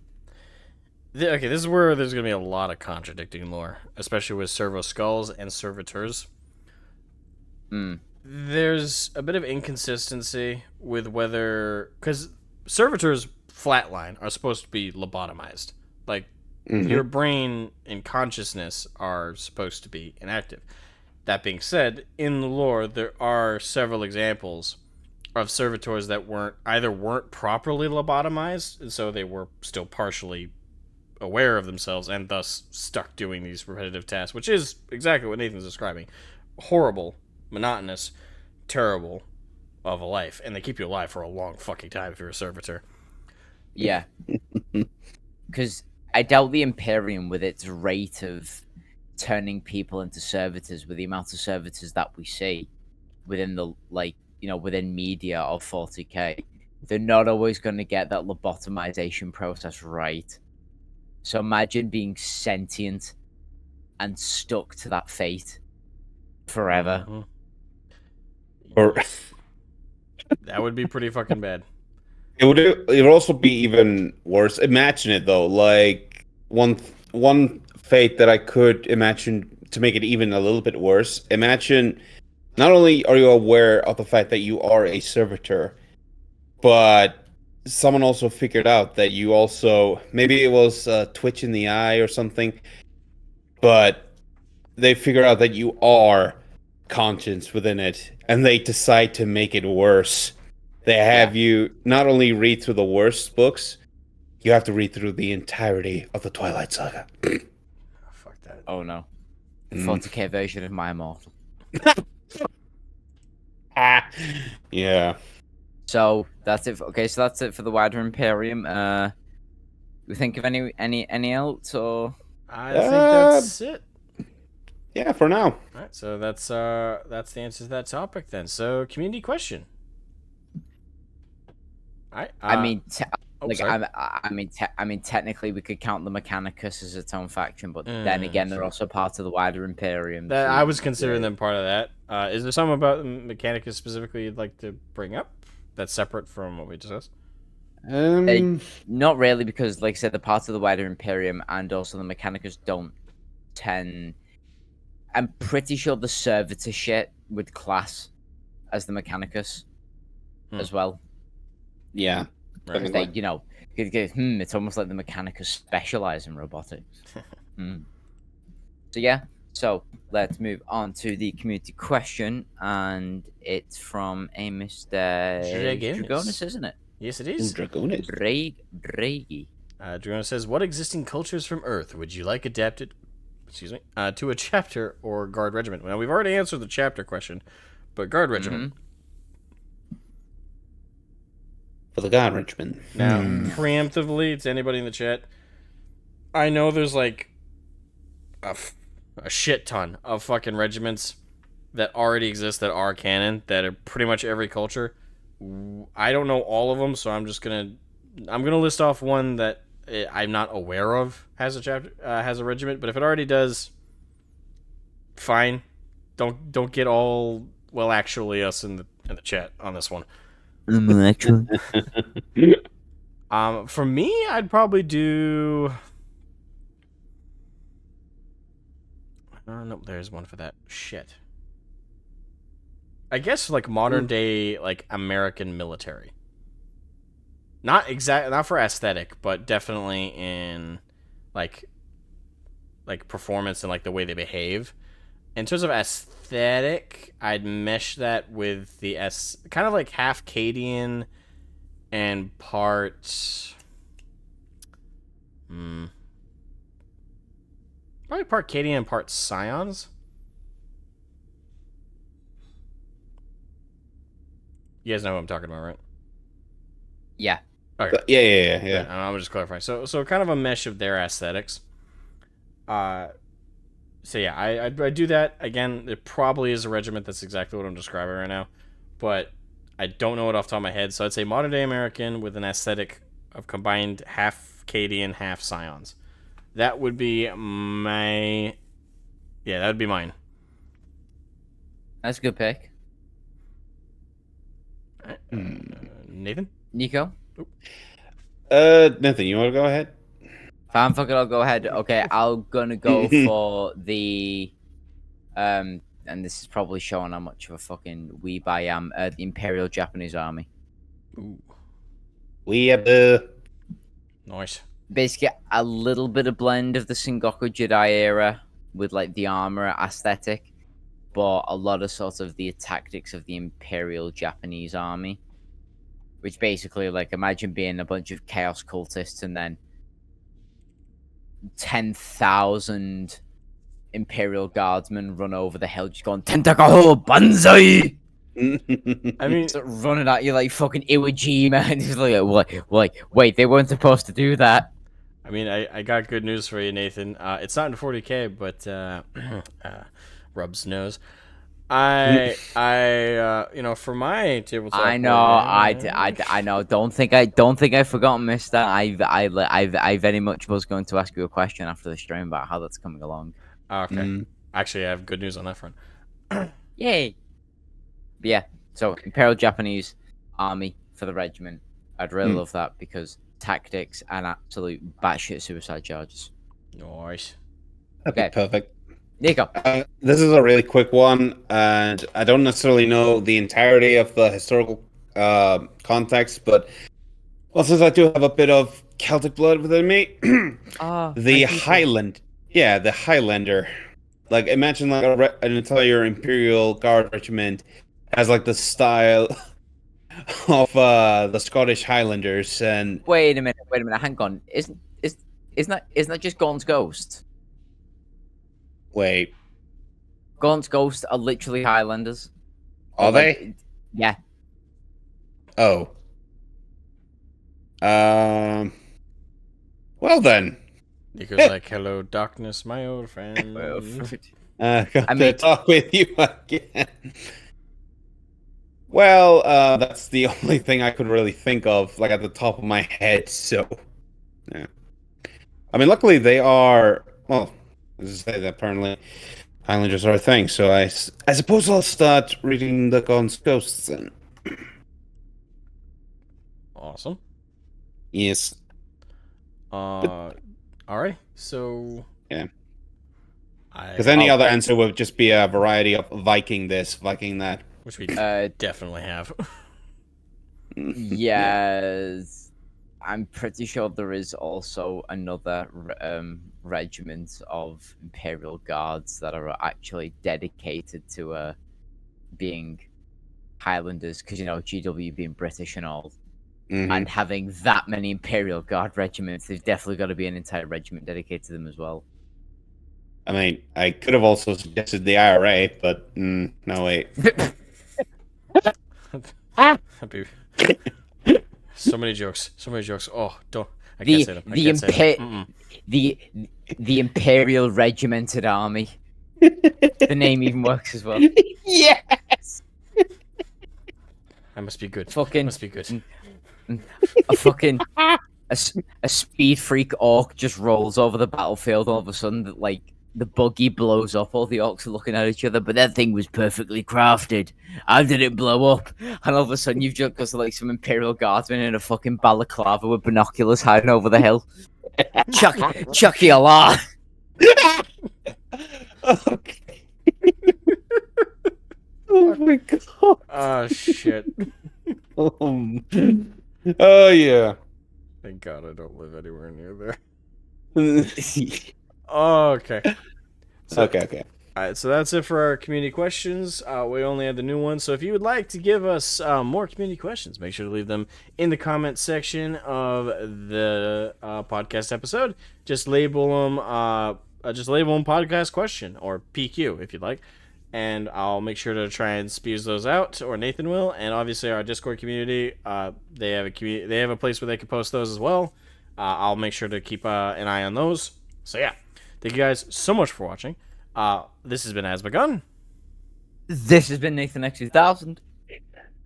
Okay, this is where there's gonna be a lot of contradicting lore, especially with servo skulls and servitors. There's a bit of inconsistency with whether, because servitors flatline are supposed to be lobotomized, like your brain and consciousness are supposed to be inactive. That being said, in the lore there are several examples of servitors that weren't properly lobotomized, and so they were still partially aware of themselves and thus stuck doing these repetitive tasks, which is exactly what Nathan's describing. Horrible, monotonous, terrible of a life, and they keep you alive for a long fucking time if you're a servitor. Yeah. Because I doubt the Imperium, with its rate of turning people into servitors, with the amount of servitors that we see within the, within media of 40k, they're not always going to get that lobotomization process right. So imagine being sentient and stuck to that fate forever. Or that would be pretty fucking bad. It would also be even worse. Imagine it though, like one fate that I could imagine to make it even a little bit worse. Imagine not only are you aware of the fact that you are a servitor, but someone also figured out that you also, maybe it was a twitch in the eye or something, but they figure out that you are conscious within it, and they decide to make it worse. They have you not only read through the worst books, you have to read through the entirety of the Twilight Saga. Fuck that. Oh no. The 40k version of My Immortal. Yeah. So that's it. Okay, so that's it for the wider Imperium. We think of any else, or I think that's it. Yeah, for now. All right, so that's the answer to that topic then. So, community question. All right. I mean, technically, we could count the Mechanicus as its own faction, but then again, they're also part of the wider Imperium. That, I was considering them part of that. Is there something about Mechanicus specifically you'd like to bring up that's separate from what we discussed? Not really, because, like I said, the part of the wider Imperium and also the Mechanicus don't tend. I'm pretty sure the servitor shit would class as the Mechanicus as well. Yeah. Because they, it's almost like the Mechanicus specialize in robotics. So yeah, so let's move on to the community question, and it's from a Mr. Dragonus, isn't it? Yes, it is. Dragonus. Bragi. Dragonus says, "What existing cultures from Earth would you like adapted? To a chapter or guard regiment?" Well, we've already answered the chapter question, but guard regiment. For the guard regiment. Now, preemptively, to anybody in the chat, I know there's like a shit ton of fucking regiments that already exist that are canon, that are pretty much every culture. I don't know all of them, so I'm gonna list off one that I'm not aware of has a regiment, but if it already does, fine. Don't get all, well, actually us in the chat on this one. Actually. For me, I'd probably do. Nope, there's one for that shit. I guess like modern day, like American military. Not for aesthetic, but definitely in like performance and like the way they behave. In terms of aesthetic, I'd mesh that with the kind of like half Cadian and part probably part Cadian and part Scions. You guys know what I'm talking about, right? Yeah. Okay. Yeah. I'm just clarifying. So kind of a mesh of their aesthetics. So yeah, I do that. Again, it probably is a regiment that's exactly what I'm describing right now, but I don't know it off the top of my head. So I'd say modern day American with an aesthetic of combined half Cadian, half Scions. That would be my. Yeah, that would be mine. That's a good pick. Nathan? Nico? Nathan, you want to go ahead? Fine, fuck it, I'll go ahead. Okay, I'm gonna go for the and this is probably showing how much of a fucking weeb I am. The Imperial Japanese Army. Ooh, We have the nice. Basically, a little bit of blend of the Sengoku Jedi era with like the armor aesthetic, but a lot of sort of the tactics of the Imperial Japanese Army, which basically, like, imagine being a bunch of chaos cultists and then 10,000 Imperial guardsmen run over the hill, just going Tentacle Banzai. I mean, Running at you like fucking Iwo Jima, and he's like, wait, they weren't supposed to do that. I mean, I got good news for you, Nathan. It's not in 40k, but Rubs knows. You know, for my tabletop. I know, I know. Don't think I forgot, Mister. I very much was going to ask you a question after the stream about how that's coming along. Okay. Actually, I have good news on that front. Yay! But yeah, so Imperial Japanese Army for the regiment. I'd really love that because tactics and absolute batshit suicide charges. Nice. Okay, perfect. Nico. This is a really quick one, and I don't necessarily know the entirety of the historical context, but well, since I do have a bit of Celtic blood within me, the Highlander. Like, imagine like an entire Imperial Guard regiment has like the style of the Scottish Highlanders, and Wait a minute, hang on. Isn't that just Gaunt's Ghost? wait, Gaunt's Ghost are literally Highlanders. are they? Yeah. Oh. Well then. Nico's like, hello, darkness, my old friend. Got to talk with you again. Well, that's the only thing I could really think of, like at the top of my head. So, yeah. I mean, luckily they are. Well, as I said, apparently Highlanders are a thing. So I suppose I'll start reading the Gaunt's Ghosts then. Awesome. Yes. All right. So yeah. Because any other answer would just be a variety of Viking this, Viking that. Which we definitely have. Yes. I'm pretty sure there is also another regiment of Imperial Guards that are actually dedicated to being Highlanders, because, you know, GW being British and all. And having that many Imperial Guard regiments, there's definitely got to be an entire regiment dedicated to them as well. I mean, I could have also suggested the IRA, but no, wait. So many jokes. Oh, don't. I can't say them. The Imperial Regimented Army. The name even works as well. Yes. I must be good. Fucking must be good. A speed freak orc just rolls over the battlefield. All of a sudden, like, the buggy blows up. All the orcs are looking at each other, but that thing was perfectly crafted. How did it blow up? And all of a sudden, you've just got like some Imperial Guardsmen in a fucking balaclava with binoculars hiding over the hill. Chucky Allah. Okay. Oh my god. Oh shit. Oh yeah. Thank God I don't live anywhere near there. Okay. Okay. Alright, so that's it for our community questions. We only had the new ones, so if you would like to give us more community questions, make sure to leave them in the comment section of the podcast episode. Just label them podcast question or PQ if you'd like, and I'll make sure to try and spews those out, or Nathan will. And obviously our Discord community, they have a place where they can post those as well. I'll make sure to keep an eye on those. So yeah, thank you guys so much for watching. This has been Asmogan. This has been Nathan X2000.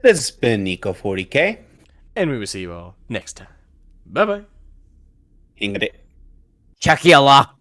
This has been Nico 40K. And we will see you all next time. Bye bye. Ingrid. Chucky Allah.